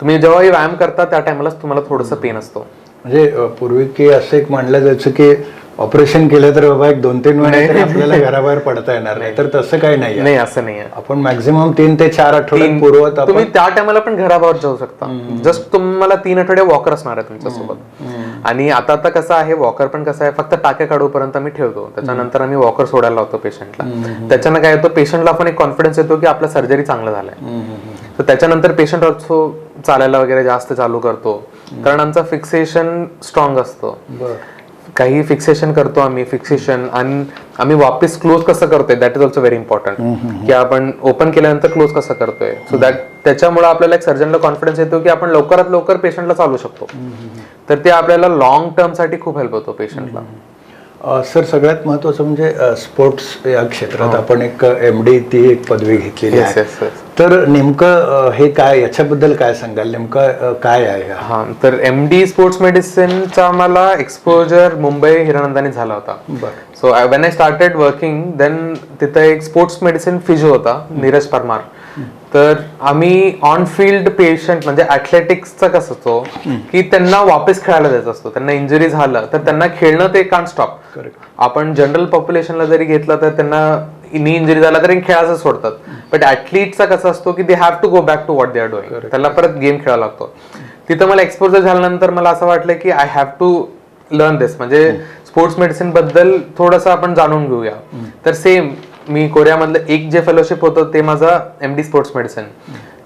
तुम्ही जेव्हा व्यायाम करता त्या टायमालाच तुम्हाला थोडंसं पेन असतो. म्हणजे पूर्वी की असं एक मानलं जायचं की ऑपरेशन केलं तर बाबा 1 2 3 महिने आपल्याला घराबाहेर पडता येणार नाही, तर तसं काही नाही. असं नाही. आपण मॅक्झिमम 3 ते 4 आठवडे पूर्वत तुम्ही त्या टायमाला पण घराबाहेर जाऊ शकता. जस्ट तुम्हाला 3 आठवडे वॉकर असणार आहे तुमच्यासोबत. आणि आता कसं आहे, वॉकर पण कसं आहे, फक्त टाक्या काढूपर्यंत आम्ही ठेवतो, त्याच्यानंतर आम्ही वॉकर सोडायला लावतो पेशंटला. त्याच्यानं काय होतं, पेशंटला पण एक कॉन्फिडन्स येतो की आपला सर्जरी चांगलं झालंय. तर त्याच्यानंतर पेशंट ऑल्सो चालायला वगैरे जास्त चालू करतो, कारण आमचा फिक्सेशन स्ट्रॉंग असतो. काही फिक्सेशन करतो आम्ही, फिक्सेशन, आणि आम्ही वापस क्लोज कसं करतोय, that is also very important. की आपण ओपन केल्यानंतर क्लोज कसं करतोय. सो त्याच्यामुळे आपल्याला एक सर्जनला कॉन्फिडन्स येतो की आपण लवकरात लवकर पेशंटला चालू शकतो. तर ते आपल्याला लॉंग टर्म साठी खूप हेल्प होतो पेशंटला. सर, सगळ्यात महत्त्वाचं म्हणजे स्पोर्ट्स या क्षेत्रात आपण एक MD ती एक पदवी घेतलेली आहे. तर नेमकं हे काय, याच्याबद्दल काय सांगाल, नेमकं काय आहे? हा, तर MD स्पोर्ट्स मेडिसिनचा आम्हाला एक्सपोजर मुंबई हिरानंदाने झाला होता. So when I started working then तिथं एक स्पोर्ट्स मेडिसिन फिजिओ होता, नीरज परमार. तर आम्ही ऑन फील्ड पेशंट म्हणजे ऍथलेटिक्सचा कसं असतो की त्यांना वापस खेळायला द्यायचा असतो. त्यांना इंजुरी झालं तर त्यांना खेळणं ते कांट स्टॉप. आपण जनरल पॉप्युलेशनला जरी घेतलं तर त्यांना नी इंजुरी झाला तरी खेळायचं सोडतात. बट ऍथलीटचा कसं असतो की they have to go back to what they are doing. त्याला परत गेम खेळावा लागतो. तिथं मला एक्सपोजर झाल्यानंतर मला असं वाटलं की आय हॅव टू लर्न दिस, म्हणजे स्पोर्ट्स मेडिसिन बद्दल थोडंसं आपण जाणून घेऊया. तर सेम मी कोरियामधलं एक जे फेलोशिप होतं ते माझा MD स्पोर्ट्स मेडिसिन.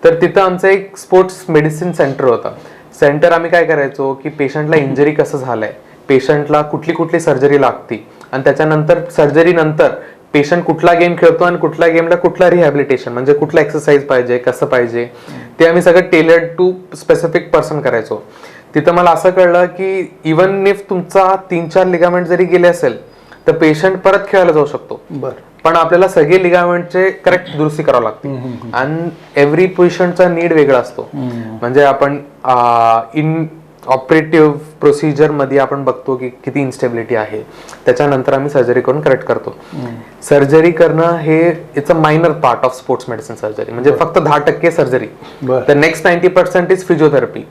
तर तिथं आमचं एक स्पोर्ट्स मेडिसिन सेंटर होतं. सेंटर आम्ही काय करायचो की पेशंटला इंजरी कसं झालंय, पेशंटला कुठली कुठली सर्जरी लागती, आणि त्याच्यानंतर सर्जरी नंतर पेशंट कुठला गेम खेळतो आणि कुठल्या गेमला कुठला रिहॅबिलिटेशन म्हणजे कुठला एक्सरसाइज पाहिजे, कसं पाहिजे, ते आम्ही सगळं टेलर्ड टू स्पेसिफिक पर्सन करायचो. तिथं मला असं कळलं की इवन इफ तुमचा 3-4 लिगामेंट जरी गेले असेल तर पेशंट परत खेळायला जाऊ शकतो. पण आपल्याला सगळे लिगामेंटचे करेक्ट दुरुस्ती करावं लागते. आणि एव्हरी पेशंटचा नीड वेगळा असतो. म्हणजे आपण इन ऑपरेटिव्ह प्रोसिजर मध्ये आपण बघतो की किती इन्स्टेबिलिटी आहे, त्याच्यानंतर आम्ही सर्जरी करून करेक्ट करतो. सर्जरी करणं हे it's a minor part of sports medicine surgery, म्हणजे फक्त 10% सर्जरी. तर नेक्स्ट 90% इज फिजिओथेरपी.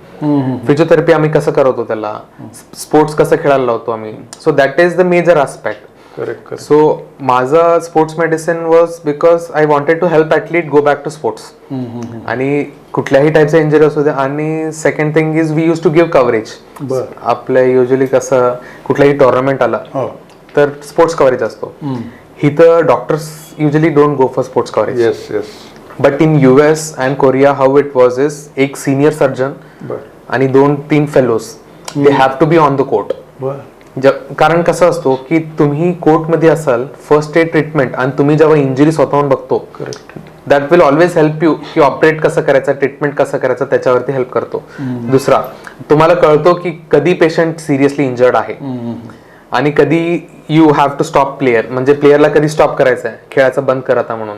फिजिओथेरपी आम्ही कसं करवतो, त्याला स्पोर्ट्स कसं खेळायला लावतो आम्ही. So that is the major aspect. So माझं sports medicine was because I wanted to help athlete go back to sports. आणि कुठल्याही टाईपचा इंजरी असू दे. आणि second thing is we use to give coverage. आपल्या युजली कसं कुठलाही टुर्नामेंट आला तर स्पोर्ट्स कव्हरेज असतो. इथं doctors usually don't go for sports coverage. But in US and Korea how it was is एक सिनियर सर्जन आणि 2-3 fellows they have to be on the court. कारण कसं असतो की तुम्ही कोर्टमध्ये असाल, फर्स्ट एड ट्रीटमेंट, आणि तुम्ही जेव्हा इंजुरी स्वतःहून बघतो that will always help you की ऑपरेट कसं करायचं, ट्रीटमेंट कसं करायचं, त्याच्यावरती हेल्प करतो. दुसरा, तुम्हाला कळतो की कधी पेशंट सिरियसली इंजर्ड आहे आणि कधी you have to stop player, म्हणजे प्लेयरला कधी स्टॉप करायचं आहे, खेळायचं बंद करता म्हणून.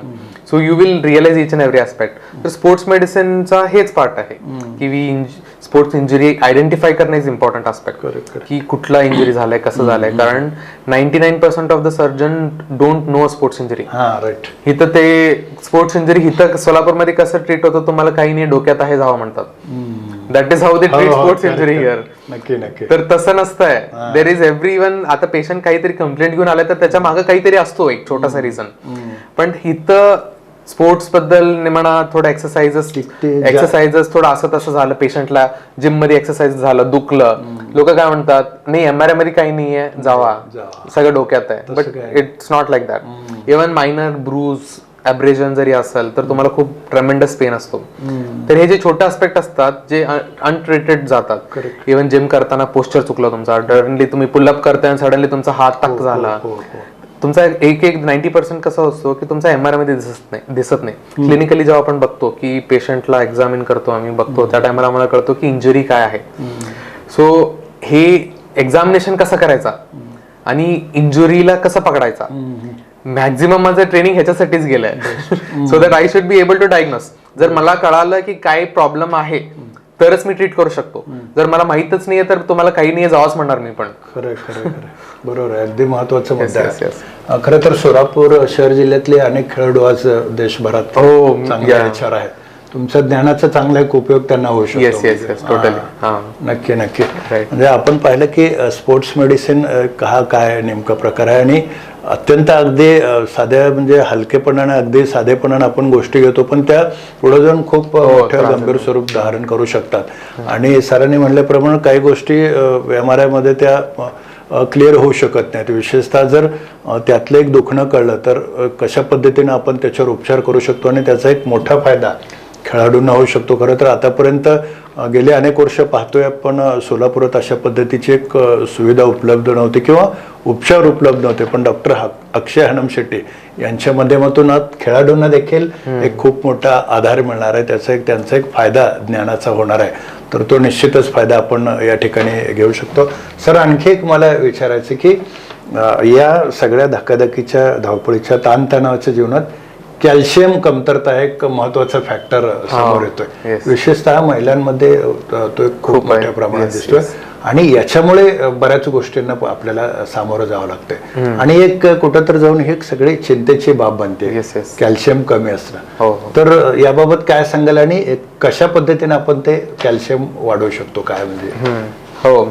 So you will realise each and every aspect. तर स्पोर्ट्स मेडिसिनचा हेच पार्ट आहे की स्पोर्ट्स इंजुरी आयडेंटिफाय करणं इज इम्पॉर्टंट ऍस्पेक्ट, की कुठला इंजुरी झालाय, कसं झालंय. कारण 99% of the surgeon don't know sports injury. इथं ते स्पोर्ट्स इंजुरी इथं सोलापूरमध्ये कसं ट्रीट होतं, तुम्हाला काही नाही, डोक्यात आहे, जावं म्हणतात. That is how they treat sports injury here. तर तसं नसतंय. There is everyone. आता पेशंट काहीतरी कंप्लेंट घेऊन आलाय तर त्याच्या मागे काहीतरी असतो एक छोटासा रिझन. पण इथं स्पोर्ट्स बद्दल म्हणा, थोडं एक्सरसाइजेस थोडं असं तसं झालं, पेशंटला जिम मध्ये एक्सरसाइज झालं, दुखलं, लोक काय म्हणतात, नाही MRI मध्ये काही नाहीये, जावा, सगळं डोक्यात आहे. But it's not like that. Even minor bruise, abrasion जरी असेल तर तुम्हाला खूप ट्रेमेंडस पेन असतो. तर हे जे छोटे आस्पेक्ट असतात जे अनट्रीटेड जातात. इव्हन जिम करताना पोस्चर चुकला तुमचा, सडनली तुम्ही पुलअप करताय आणि सडनली तुमचा हात टक झाला, तुमचा एक 90% कसं असतो की तुमचा MRI मध्ये दिसत नाही. क्लिनिकली जेव्हा आपण बघतो की पेशंटला एक्झामिन करतो, आम्ही बघतो, त्या टायमाला आम्हाला कळतो की इंजुरी काय आहे. सो हे एक्झामिनेशन कसं करायचा आणि इंजुरीला कसं पकडायचा, मॅक्झिमम माझं ट्रेनिंग ह्याच्यासाठीच गेलंय. So that I should be able to diagnose. जर मला कळालं की काय प्रॉब्लेम आहे तरच मी ट्रीट करू शकतो. जर मला माहितच नाहीये तर तुम्हाला काही नाही, जावंच म्हणणार मी. पण खरं बरोबर आहे. अगदी महत्वाचा मुद्दा आहे. खरं तर सोलापूर शहर जिल्ह्यातले अनेक खेळाडू आज देशभरात चांगल्या विचार आहेत. तुमच्या ज्ञानाचा चांगला एक उपयोग त्यांना होऊ शकतो. नक्की. म्हणजे आपण पाहिलं की स्पोर्ट्स मेडिसिन हा काय नेमका प्रकार आहे आणि अत्यंत अगदी साध्या म्हणजे हलकेपणाने अगदी साधेपणाने आपण गोष्टी घेतो, पण त्या पुढे जाऊन खूप मोठ्या गंभीर स्वरूप धारण करू शकतात. आणि सरांनी म्हणल्याप्रमाणे काही गोष्टी MRI मध्ये त्या क्लिअर होऊ शकत नाहीत. विशेषतः जर त्यातलं एक दुखणं कळलं तर कशा पद्धतीने आपण त्याच्यावर उपचार करू शकतो आणि त्याचा एक मोठा फायदा खेळाडूंना होऊ शकतो. खरं तर आतापर्यंत गेले अनेक वर्ष पाहतोय आपण सोलापुरात अशा पद्धतीची एक सुविधा उपलब्ध नव्हती किंवा उपचार उपलब्ध नव्हते. पण डॉक्टर अक्षय हनमशेट्टी यांच्या माध्यमातून खेळाडूंना देखील एक खूप मोठा आधार मिळणार आहे. त्यांचा एक फायदा ज्ञानाचा होणार आहे. तर तो निश्चितच फायदा आपण या ठिकाणी घेऊ शकतो. सर, आणखी एक मला विचारायचं की या सगळ्या धकाधकीच्या धावपळीच्या ताणतणावाच्या जीवनात कॅल्शियम कमतरता एक महत्वाचा फॅक्टर समोर येतोय. विशेषतः महिलांमध्ये तो एक खूप मोठ्या प्रमाणात दिसतोय. आणि याच्यामुळे बऱ्याच गोष्टींना आपल्याला सामोरं जावं लागतंय आणि एक कुठंतरी जाऊन हे सगळी चिंतेची बाब बनते. Yes, yes. कॅल्शियम कमी असणं. हो, हो. तर याबाबत काय सांगाल आणि कशा पद्धतीने आपण ते कॅल्शियम वाढवू शकतो काय म्हणजे? हो,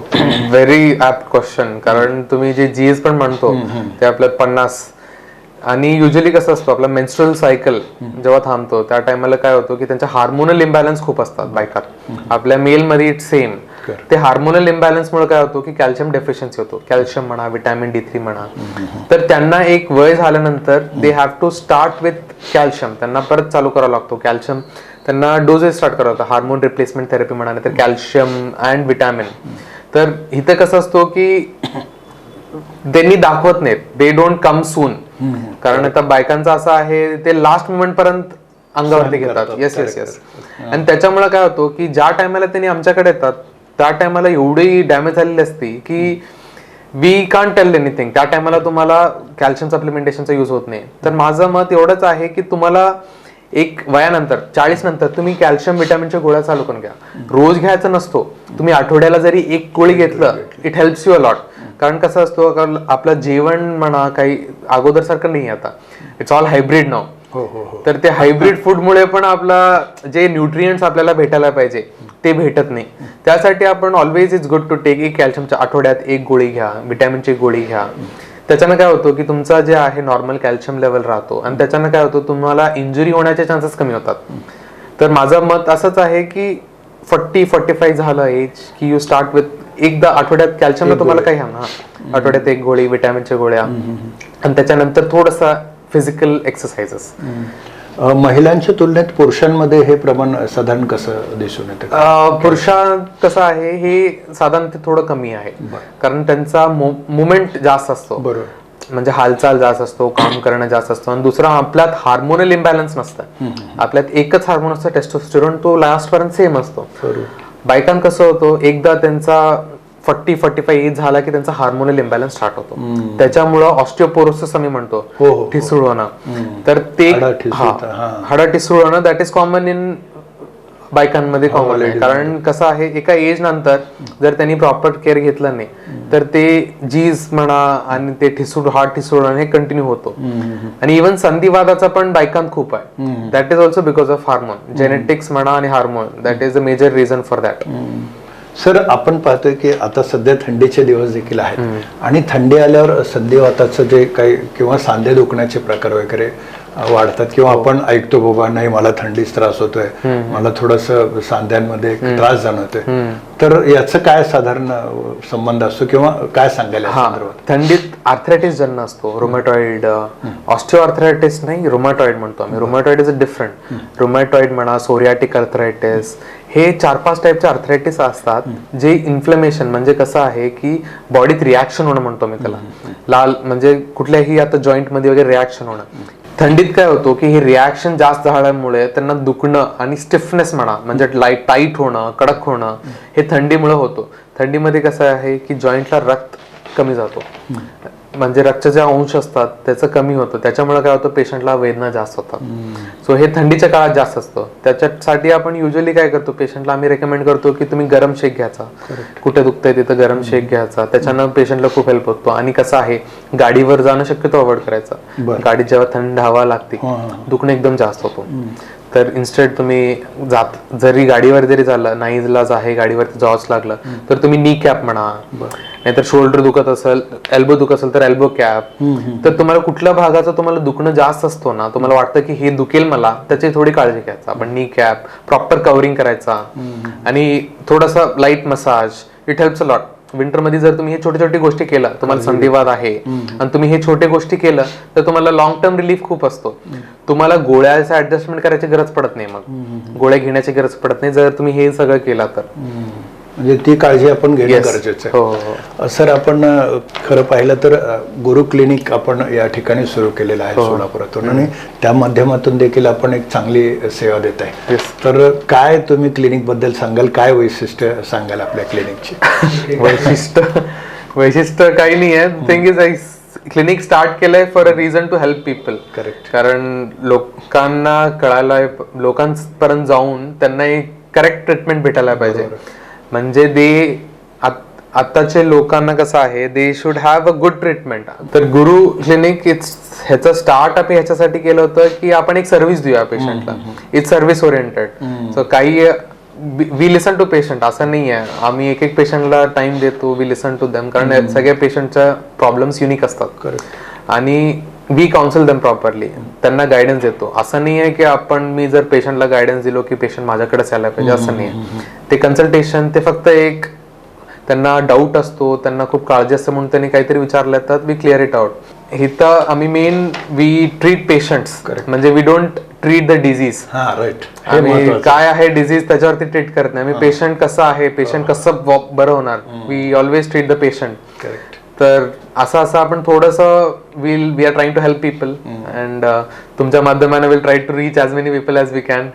व्हेरी ऍप्ट क्वेश्चन. कारण तुम्ही जे जीएस पण म्हणतो ते आपल्या 50 आणि युजली कसं असतो आपला मेन्स्ट्रुअल सायकल जेव्हा थांबतो त्या टायमाला काय होतं की त्यांच्या हार्मोनल इम्बॅलन्स खूप असतात बायकात. आपल्या मेलमध्ये इट्स सेम. ते हार्मोनल इम्बॅलन्समुळे काय होतो की कॅल्शियम डेफिशियन्सी होतो. कॅल्शियम म्हणा, व्हिटॅमिन D3 म्हणा. तर त्यांना एक वय झाल्यानंतर they have to start with calcium. त्यांना परत चालू करावं लागतो कॅल्शियम. त्यांना डोजेस स्टार्ट करावं लागतं. हार्मोन रिप्लेसमेंट थेरपी म्हणा, तर कॅल्शियम अँड व्हिटॅमिन. तर इथं कसं असतो की त्यांनी दाखवत नाहीत, दे डोंट कम सून. कारण आता बायकांचं असं आहे ते लास्ट मोमेंट पर्यंत अंगावरती घेतात. Yes yes yes. आणि त्याच्यामुळे काय होतं की ज्या टायमाला त्यांनी आमच्याकडे येतात त्या टायमाला एवढी डॅमेज झालेली असती की वी कांट टेल एनिथिंग. त्या टायमाला तुम्हाला कॅल्शियम सप्लिमेंटेशनचा यूज होत नाही. तर माझं मत एवढंच आहे की तुम्हाला एक वयानंतर 40 नंतर तुम्ही कॅल्शियम व्हिटॅमिनच्या गोळ्या चालू करून घ्या. रोज घ्यायचा नसतो. तुम्ही आठवड्याला जरी एक गोळी घेतलं it helps you a lot. कारण कसं असतो आपलं जेवण म्हणा काही अगोदर सारखं नाही आता. इट्स ऑल हायब्रिड नाव. तर ते हायब्रिड फूडमुळे पण आपला जे न्यूट्रिएंट्स आपल्याला भेटायला पाहिजे ते भेटत नाही. त्यासाठी आपण always it's good to take एक कॅल्शियमच्या आठवड्यात एक गोळी घ्या, व्हिटॅमिनची गोळी घ्या. त्याच्यानं काय होतं की तुमचा जे आहे नॉर्मल कॅल्शियम लेवल राहतो आणि त्याच्यानं काय होतं तुम्हाला इंजुरी होण्याचे चान्सेस कमी होतात. तर माझं मत असंच आहे की 40-45 झालं एज की यू स्टार्ट विथ एकदा आठवड्यात कॅल्शियमला तुम्हाला काही आठवड्यात एक गोळी, व्हिटॅमिनच्या गोळ्या आणि त्याच्यानंतर थोडंसं फिजिकल एक्सरसाइजेस. महिलांच्या तुलनेत पुरुषांमध्ये हे प्रमाण साधारण कसं दिसून येतं? पुरुषांत कसं आहे हे साधारण ते थोडं कमी आहे. कारण त्यांचा मुवमेंट जास्त असतो. बरोबर. म्हणजे हालचाल जास्त असतो, काम करणं जास्त असतो. आणि दुसरा आपल्यात हार्मोनल इम्बॅलन्स नसतं. आपल्यात एकच हार्मोन असतं टेस्टोस्टेरोन, तो लास्ट पर्यंत सेम असतो. बायकांत कसं होतं एकदा त्यांचा 40-45 एज झाला की त्यांचा हार्मोनल इम्बॅलन्स स्टार्ट होतो. त्याच्यामुळं ऑस्टिओपोरोसिस आम्ही म्हणतो, ठिसूळ होणं. तर ते हाडा ठिसूळ होणं दॅट इज कॉमन इन बायकांमध्ये कॉमन आहे. कारण कसं आहे एका एज नंतर जर त्यांनी प्रॉपर केअर घेतलं नाही तर ते जीज म्हणा आणि ते ठिसूळ हाड ठिसूळ हे कंटिन्यू होतो. आणि इव्हन संधिवादाचा पण बायकांत खूप आहे. That is also because of hormone, genetics म्हणा आणि hormone. That is the major reason for that. Sir आपण पाहतोय की आता सध्या थंडीचे दिवस देखील आहेत आणि थंडी आल्यावर संधिवाताचं जे काही किंवा सांधे दुखण्याचे प्रकार वगैरे वाढतात किंवा आपण ऐकतो बाबा नाही मला थंडीच त्रास होतोय, मला थोडस सांध्यांमध्ये त्रास जाणवतोय. तर याचं काय साधारण संबंध असतो किंवा काय सांगायला संदर्भात? थंडीत आर्थरायटिस ज्यांना असतो, रुमॅटॉइड, ऑस्टिओ आर्थरायटिस नाही रुमॅटॉइड म्हणतो आम्ही. Rheumatoid is a different. Rheumatoid म्हणा, सोरियाटिक आर्थरायटिस, हे 4-5 टाईपचे आर्थरायटिस असतात जे इन्फ्लेमेशन म्हणजे कसं आहे की बॉडीत रिॲक्शन होणं म्हणतो मी त्याला. लाल म्हणजे कुठल्याही आता जॉईंट मध्ये वगैरे रिॲक्शन होणं. थंडीत काय होतो की हे रिॲक्शन जास्त झाल्यामुळे त्यांना दुखणं आणि स्टिफनेस म्हणा म्हणजे टाईट होणं, कडक होणं हे थंडीमुळे होतो. थंडीमध्ये कसं आहे की जॉईंटला रक्त कमी जातो, म्हणजे रक्तचे जे अंश असतात त्याचं कमी होतं. त्याच्यामुळे काय होतं पेशंटला वेदना जास्त होतात. सो हे थंडीच्या काळात जास्त असतं. त्याच्यासाठी आपण युजली काय करतो पेशंटला आम्ही रेकमेंड करतो की तुम्ही गरम शेक घ्यायचा. कुठे दुखतंय तिथं गरम शेक घ्यायचा. त्याच्यानं पेशंटला खूप हेल्प होतो. आणि कसं आहे गाडीवर जाणं शक्यतो अवॉइड करायचं. गाडीत जेव्हा थंड हवा लागते दुखणं एकदम जास्त होतो. तर इन्स्टेड तुम्ही जरी गाडीवर जरी झालं नाही इलाज आहे गाडीवरती जावंच लागलं तर तुम्ही नी कॅप म्हणा, नाहीतर शोल्डर दुखत असेल, एल्बो दुखत असेल तर एल्बो कॅप. तर तुम्हाला कुठल्या भागाचं तुम्हाला दुखणं जास्त असतो ना, तुम्हाला वाटतं की हे दुखेल मला, त्याची थोडी काळजी घ्यायचा. आपण नी कॅप प्रॉपर कव्हरिंग करायचा आणि थोडासा light massage. It helps a lot. Winter मध्ये जर तुम्ही हे छोटे छोटे गोष्टी केलं, तुम्हाला संधिवात आहे आणि तुम्ही हे छोटे गोष्टी केलं तर तुम्हाला लॉंग टर्म रिलीफ खूप असतो. तुम्हाला गोळ्याचं ऍडजस्टमेंट करायची गरज पडत नाही. मग गोळ्या घेण्याची गरज पडत नाही जर तुम्ही हे सगळं केलं तर. म्हणजे ती काळजी आपण घेणं गरजेचं आहे. सर आपण खरं पाहिलं तर गुरु क्लिनिक आपण या ठिकाणी सुरू केलेलं आहे सोलापुरातून आणि त्या माध्यमातून देखील आपण एक चांगली सेवा देत आहे. तर काय तुम्ही क्लिनिक बद्दल सांगाल, काय वैशिष्ट्य सांगाल आपल्या क्लिनिकची? वैशिष्ट्य काही नाही आहे. थिंग इज क्लिनिक स्टार्ट केलंय for a reason to help people. Correct. कारण लोकांना कळायला, लोकांपर्यंत जाऊन त्यांना एक करेक्ट ट्रीटमेंट भेटायला पाहिजे. म्हणजे आताचे लोकांना कसं आहे, they should have a good treatment. तर गुरु क्लिनिक ह्याचं स्टार्टअप ह्याच्यासाठी केलं होतं की आपण एक सर्व्हिस देऊया पेशंटला. It's service oriented. सो काही वी लिसन टू पेशंट, असं नाही आहे आम्ही एक एक पेशंटला टाइम देतो, वी लिसन टू देम, कारण सगळ्या पेशंटच्या प्रॉब्लेम्स युनिक असतात आणि वी काउन्सिल देम प्रॉपरली, त्यांना गायडन्स देतो. असं नाही आहे की मी जर पेशंटला गायडन्स दिलो की पेशंट माझ्याकडेच यायला पाहिजे, असं नाही आहे. ते कन्सल्टेशन ते फक्त एक त्यांना डाऊट असतो, त्यांना खूप काळजी असते म्हणून त्यांनी काहीतरी विचारलं तर वी क्लिअर इट आउट. इथं आम्ही मेन वी ट्रीट पेशंट्स, म्हणजे we don't treat the disease. आम्ही काय आहे डिझीज त्याच्यावरती ट्रीट करत नाही. आम्ही पेशंट कसं आहे, पेशंट कसं बरं होणार, we always treat the patient. तर असं आपण थोडंसं we are trying to help people and तुमच्या माध्यमाने will try to reach as many people as we can.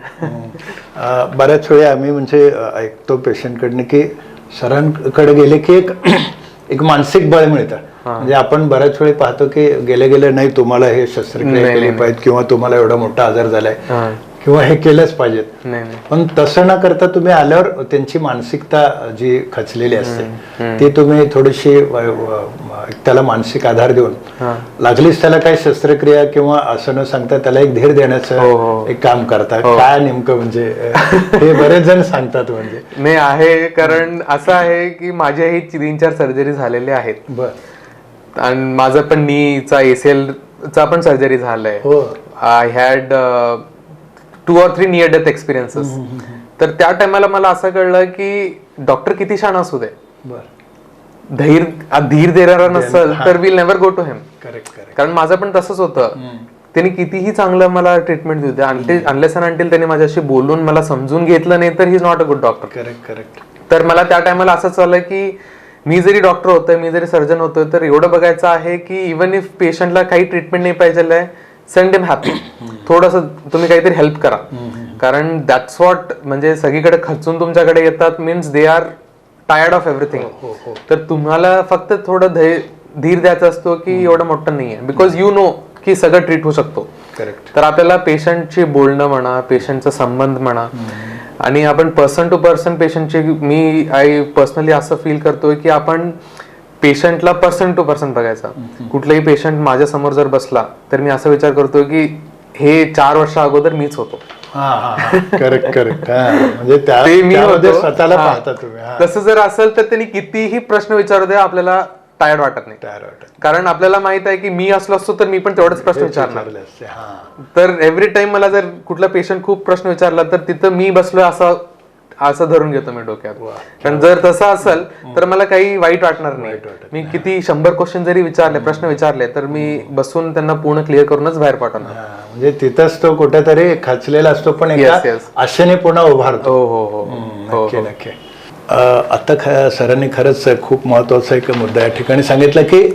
बऱ्याच वेळी आम्ही म्हणजे ऐकतो पेशंटकडनं की सरांकडे गेले की एक मानसिक बळ मिळतं. म्हणजे आपण बऱ्याच वेळी पाहतो की गेले नाही तुम्हाला हे शस्त्रक्रिया केली पाहिजे किंवा तुम्हाला एवढा मोठा आजार झालाय किंवा हे केलंच पाहिजेत, पण तसं न करता तुम्ही आल्यावर त्यांची मानसिकता जी खचलेली असते ती तुम्ही थोडीशी त्याला मानसिक आधार देऊन लागलीच त्याला काही शस्त्रक्रिया किंवा असं न सांगता त्याला एक धीर देण्याचं एक काम करता. काय नेमकं म्हणजे हे बरेच जण सांगतात म्हणजे नाही आहे, कारण असं आहे की माझ्याही 3-4 सर्जरी झालेल्या आहेत. बर. आणि माझं पण नीचा ACL चा पण सर्जरी झालंय. I had 2 or 3 near death experiences. तर त्या टायमाला मला असं कळलं की डॉक्टर किती छान असू दे, धीर देणारा नसेल तर विल नेव्हर गो टू हिम. कारण माझं पण तसंच होतं. त्यांनी कितीही चांगलं मला ट्रीटमेंट दिली, अनलेस अँड अंटिल त्यांनी माझ्याशी बोलून मला समजून घेतलं नाही तर he is not a good doctor. तर मला त्या टायमाला असं चाललं की मी जरी डॉक्टर होतोय, मी जरी सर्जन होतोय, तर एवढं बघायचं आहे की इवन इफ पेशंटला काही ट्रीटमेंट नाही पाहिजे, सेंड हिम हॅपी. थोडंसं तुम्ही काहीतरी हेल्प करा, कारण दॅट्स व्हॉट, म्हणजे सगळीकडे खचून तुमच्याकडे येतात means they are tired of everything. तर तुम्हाला फक्त थोडं धीर द्यायचा असतो की एवढं मोठं नाही आहे, बिकॉज यू नो की सगळं ट्रीट होऊ शकतो. तर आपल्याला पेशंटची बोलणं म्हणा, पेशंटचा संबंध म्हणा, आणि आपण पर्सन टू पर्सन पेशंटची आय पर्सनली असं फील करतोय की आपण पेशंटला पर्सन टू पर्सन बघायचा. कुठलाही पेशंट माझ्या समोर जर बसला तर मी असा विचार करतोय की हे 4 वर्ष अगोदर मीच होतो. म्हणजे तसं जर असेल तर त्यांनी कितीही प्रश्न विचारू दे, आपल्याला टायर्ड वाटत नाही. कारण आपल्याला माहित आहे की मी असलो असतो तर मी पण तेवढेच प्रश्न विचारणार. तर एव्हरी टाइम मला जर कुठला पेशंट खूप प्रश्न विचारला तर तिथं मी बसलोय असं धरून घेतो मी डोक्यात. कारण जर तसं असेल तर मला काही वाईट वाटणार नाही. मी किती 100 क्वेश्चन जरी प्रश्न विचारले तर मी बसून त्यांना पूर्ण क्लिअर करूनच बाहेर पाठवणार. म्हणजे तिथंच तो कुठेतरी खचलेला असतो पण आशेने पुन्हा उभारतो. हो. नक्की. आता सरांनी खरंच खूप महत्वाचा एक मुद्दा या ठिकाणी सांगितला की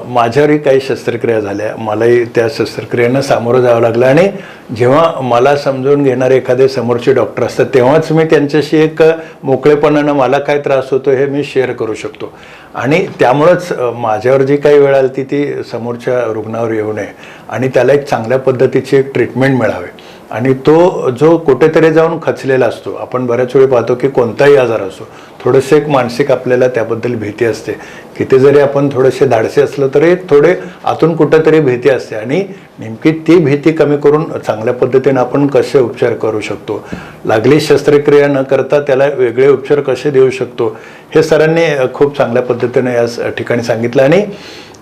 माझ्यावरही काही शस्त्रक्रिया झाल्या, मलाही त्या शस्त्रक्रियेनं सामोरं जावं लागलं, आणि जेव्हा मला समजून घेणारे एखादे समोरचे डॉक्टर असतात तेव्हाच मी त्यांच्याशी एक मोकळेपणानं मला काय त्रास होतो हे मी शेअर करू शकतो. आणि त्यामुळंच माझ्यावर जी काही वेळ आली ती समोरच्या रुग्णावर येऊ नये आणि त्याला एक चांगल्या पद्धतीची एक ट्रीटमेंट मिळावे. आणि तो जो कुठेतरी जाऊन खचलेला असतो, आपण बऱ्याच वेळी पाहतो की कोणताही आजार असो, थोडंसं एक मानसिक आपल्याला त्याबद्दल भीती असते. किती जरी आपण थोडेसे धाडसे असलो तरी थोडे आतून कुठेतरी भीती असते, आणि नेमकी ती भीती कमी करून चांगल्या पद्धतीने आपण कसे उपचार करू शकतो, लागली शस्त्रक्रिया न करता त्याला वेगळे उपचार कसे देऊ शकतो, हे सरांनी खूप चांगल्या पद्धतीने या ठिकाणी सांगितलं. आणि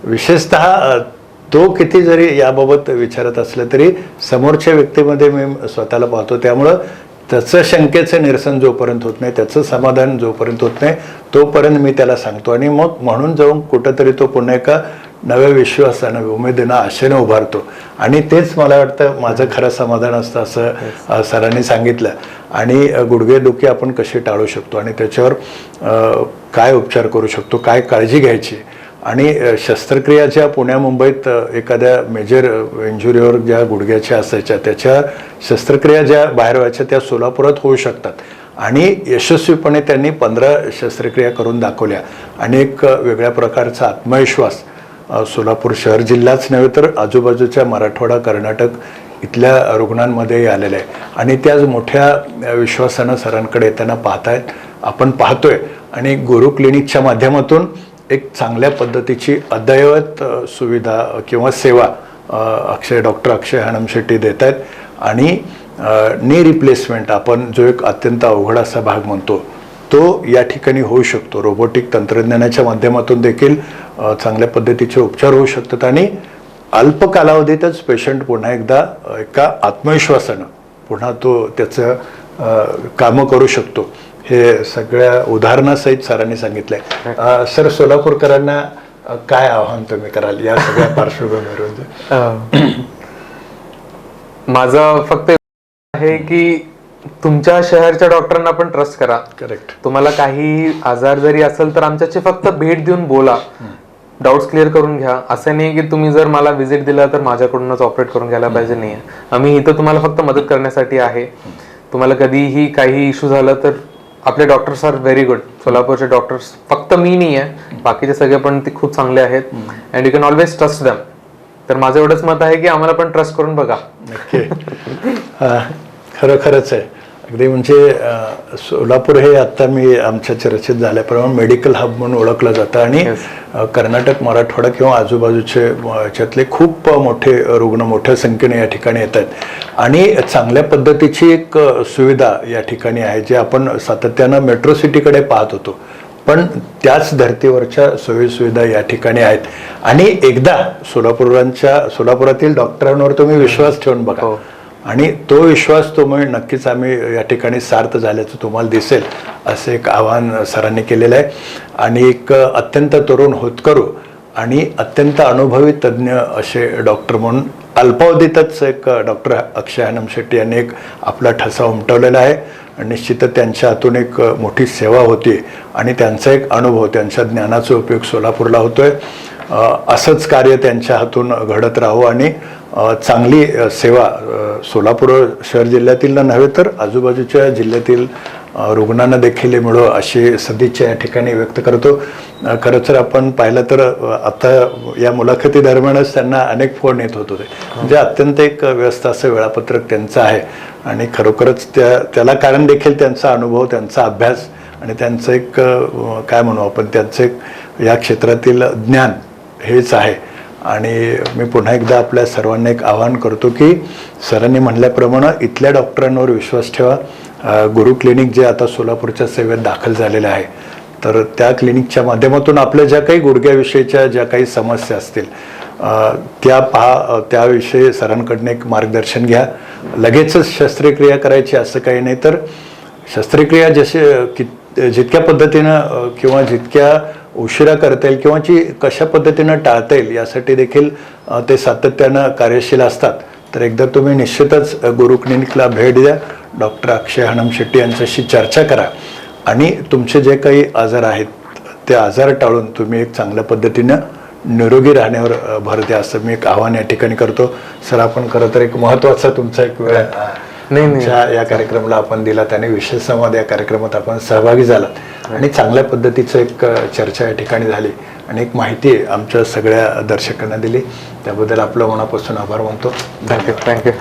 विशेषतः तो किती जरी याबाबत विचारत असलं तरी समोरच्या व्यक्तीमध्ये मी स्वतःला पाहतो, त्यामुळं त्याचं शंकेचं निरसन जोपर्यंत होत नाही, त्याचं समाधान जोपर्यंत होत नाही तोपर्यंत मी त्याला सांगतो. आणि मग म्हणून जाऊन कुठंतरी तो पुन्हा एका नव्या विश्वासानं, उमेदीनं, आशेनं उभारतो. आणि तेच मला वाटतं माझं खरं समाधान असतं असं सरांनी सांगितलं. आणि गुडघेदुखी आपण कशी टाळू शकतो आणि त्याच्यावर काय उपचार करू शकतो, काय काळजी घ्यायची, आणि शस्त्रक्रिया ज्या पुण्या मुंबईत एखाद्या मेजर इंजुरीवर ज्या गुडघ्याच्या असायच्या त्याच्या शस्त्रक्रिया ज्या बाहेर व्हायच्या त्या सोलापुरात होऊ शकतात. आणि यशस्वीपणे त्यांनी 15 शस्त्रक्रिया करून दाखवल्या. आणि एक वेगळ्या प्रकारचा आत्मविश्वास सोलापूर शहर जिल्हाच नव्हे तर आजूबाजूच्या मराठवाडा, कर्नाटक इथल्या रुग्णांमध्येही आलेलं आहे. आणि त्याच मोठ्या विश्वासानं सरांकडे येताना पाहतायत. आपण पाहतोय आणि गुरु क्लिनिकच्या माध्यमातून एक चांगल्या पद्धतीची अद्ययावत सुविधा किंवा सेवा डॉक्टर अक्षय हणमशेट्टी देत आहेत. आणि नी रिप्लेसमेंट आपण जो एक अत्यंत अवघड असा भाग म्हणतो तो या ठिकाणी होऊ शकतो. रोबोटिक तंत्रज्ञानाच्या माध्यमातून देखील चांगल्या पद्धतीचे उपचार होऊ शकतात आणि अल्प कालावधीतच पेशंट पुन्हा एकदा एका आत्मविश्वासानं पुन्हा तो त्याचं कामं करू शकतो. हे सगळ्या उदाहरणासहित सरांनी सांगितलंय. सर, सोलापूरकरांना काय आव्हान तुम्ही कराल या सगळ्या पार्श्वभूमीवर? माझं फक्त आहे की तुमच्या शहरच्या डॉक्टरांना पण ट्रस्ट करा. करेक्ट. तुम्हाला काही आजार जरी असेल तर आमच्याशी फक्त भेट देऊन बोला, डाऊट्स क्लिअर करून घ्या. असं नाही की तुम्ही जर मला व्हिजिट दिला तर माझ्याकडूनच ऑपरेट करून घ्यायला पाहिजे. नाही, आम्ही इथं तुम्हाला फक्त मदत करण्यासाठी आहे. तुम्हाला कधीही काही इश्यू झाला तर आपले डॉक्टर्स आर व्हेरी गुड. सोलापूरचे डॉक्टर्स, फक्त मी नाही आहे, बाकीचे सगळे पण ते खूप चांगले आहेत. And you can always trust them. तर माझं एवढंच मत आहे की आम्हाला पण ट्रस्ट करून बघा. नक्की. खरंच आहे अगदी. म्हणजे सोलापूर हे आता मी आमच्या चर्चेत झाल्याप्रमाणे मेडिकल हब म्हणून ओळखलं जातं आणि कर्नाटक, मराठवाडा किंवा आजूबाजूचे याच्यातले खूप मोठे रुग्ण मोठ्या संख्येने या ठिकाणी येत आहेत आणि चांगल्या पद्धतीची एक सुविधा या ठिकाणी आहे जे आपण सातत्यानं मेट्रो सिटीकडे पाहत होतो. पण त्याच धर्तीवरच्या सोयीसुविधा या ठिकाणी आहेत आणि एकदा सोलापुरातील डॉक्टरांवर तुम्ही विश्वास ठेवून बघा आणि तो विश्वास तुम्ही नक्कीच आम्ही या ठिकाणी सार्थ झाल्याचं तुम्हाला दिसेल असं एक आवाहन सरांनी केलेलं आहे. आणि एक अत्यंत तरुण होतकरू आणि अत्यंत अनुभवी तज्ज्ञ असे डॉक्टर म्हणून अल्पावधीतच एक डॉक्टर अक्षय हणमशेट्टी यांनी एक आपला ठसा उमटवलेला आहे. निश्चितच त्यांच्या हातून एक मोठी सेवा होती आणि त्यांचा एक अनुभव, त्यांच्या ज्ञानाचा उपयोग सोलापूरला होतोय. असंच कार्य त्यांच्या हातून घडत राहू आणि चांगली सेवा सोलापूर शहर जिल्ह्यातील नव्हे तर आजूबाजूच्या जिल्ह्यातील रुग्णांना देखील मिळो अशी सदिच्छा या ठिकाणी व्यक्त करतो. खरं तर आपण पाहिलं तर आता या मुलाखती दरम्यानच त्यांना अनेक फोन येत होते. म्हणजे अत्यंत एक व्यस्त असं वेळापत्रक त्यांचं आहे आणि खरोखरच त्याला कारण देखील त्यांचा अनुभव, त्यांचा अभ्यास आणि त्यांचं एक काय म्हणू आपण त्यांचं एक या क्षेत्रातील ज्ञान हेच आहे. आणि मी पुन्हा एकदा आपल्या सर्वांना एक आवाहन करतो की सरांनी म्हणल्याप्रमाणे इथल्या डॉक्टरांवर विश्वास ठेवा. गुरु क्लिनिक जे आता सोलापूरच्या सेवेत दाखल झालेलं आहे तर त्या क्लिनिकच्या माध्यमातून आपल्या ज्या काही गुडघ्याविषयीच्या ज्या काही समस्या असतील त्याविषयी सरांकडनं एक मार्गदर्शन घ्या. लगेचच शस्त्रक्रिया करायची असं काही नाही, तर शस्त्रक्रिया जितक्या पद्धतीनं किंवा जितक्या उशिरा करता येईल किंवा कशा पद्धतीनं टाळता येईल यासाठी देखील ते सातत्यानं कार्यशील असतात. तर एकदा तुम्ही निश्चितच गुरु क्लिनिकला भेट द्या, डॉक्टर अक्षय हणमशेट्टी यांच्याशी चर्चा करा आणि तुमचे जे काही आजार आहेत ते आजार टाळून तुम्ही एक चांगल्या पद्धतीनं निरोगी राहण्यावर भर द्या असं मी एक आव्हान या ठिकाणी करतो. सर, आपण खरं तर एक महत्त्वाचा तुमचा एक वेळ या कार्यक्रमाला आपण दिला त्याने विशेष संवाद या कार्यक्रमात आपण सहभागी झालात आणि चांगल्या पद्धतीचं एक चर्चा या ठिकाणी झाली आणि एक माहिती आमच्या सगळ्या दर्शकांना दिली. त्याबद्दल आपलं मनापासून आभार मानतो. थँक्यू.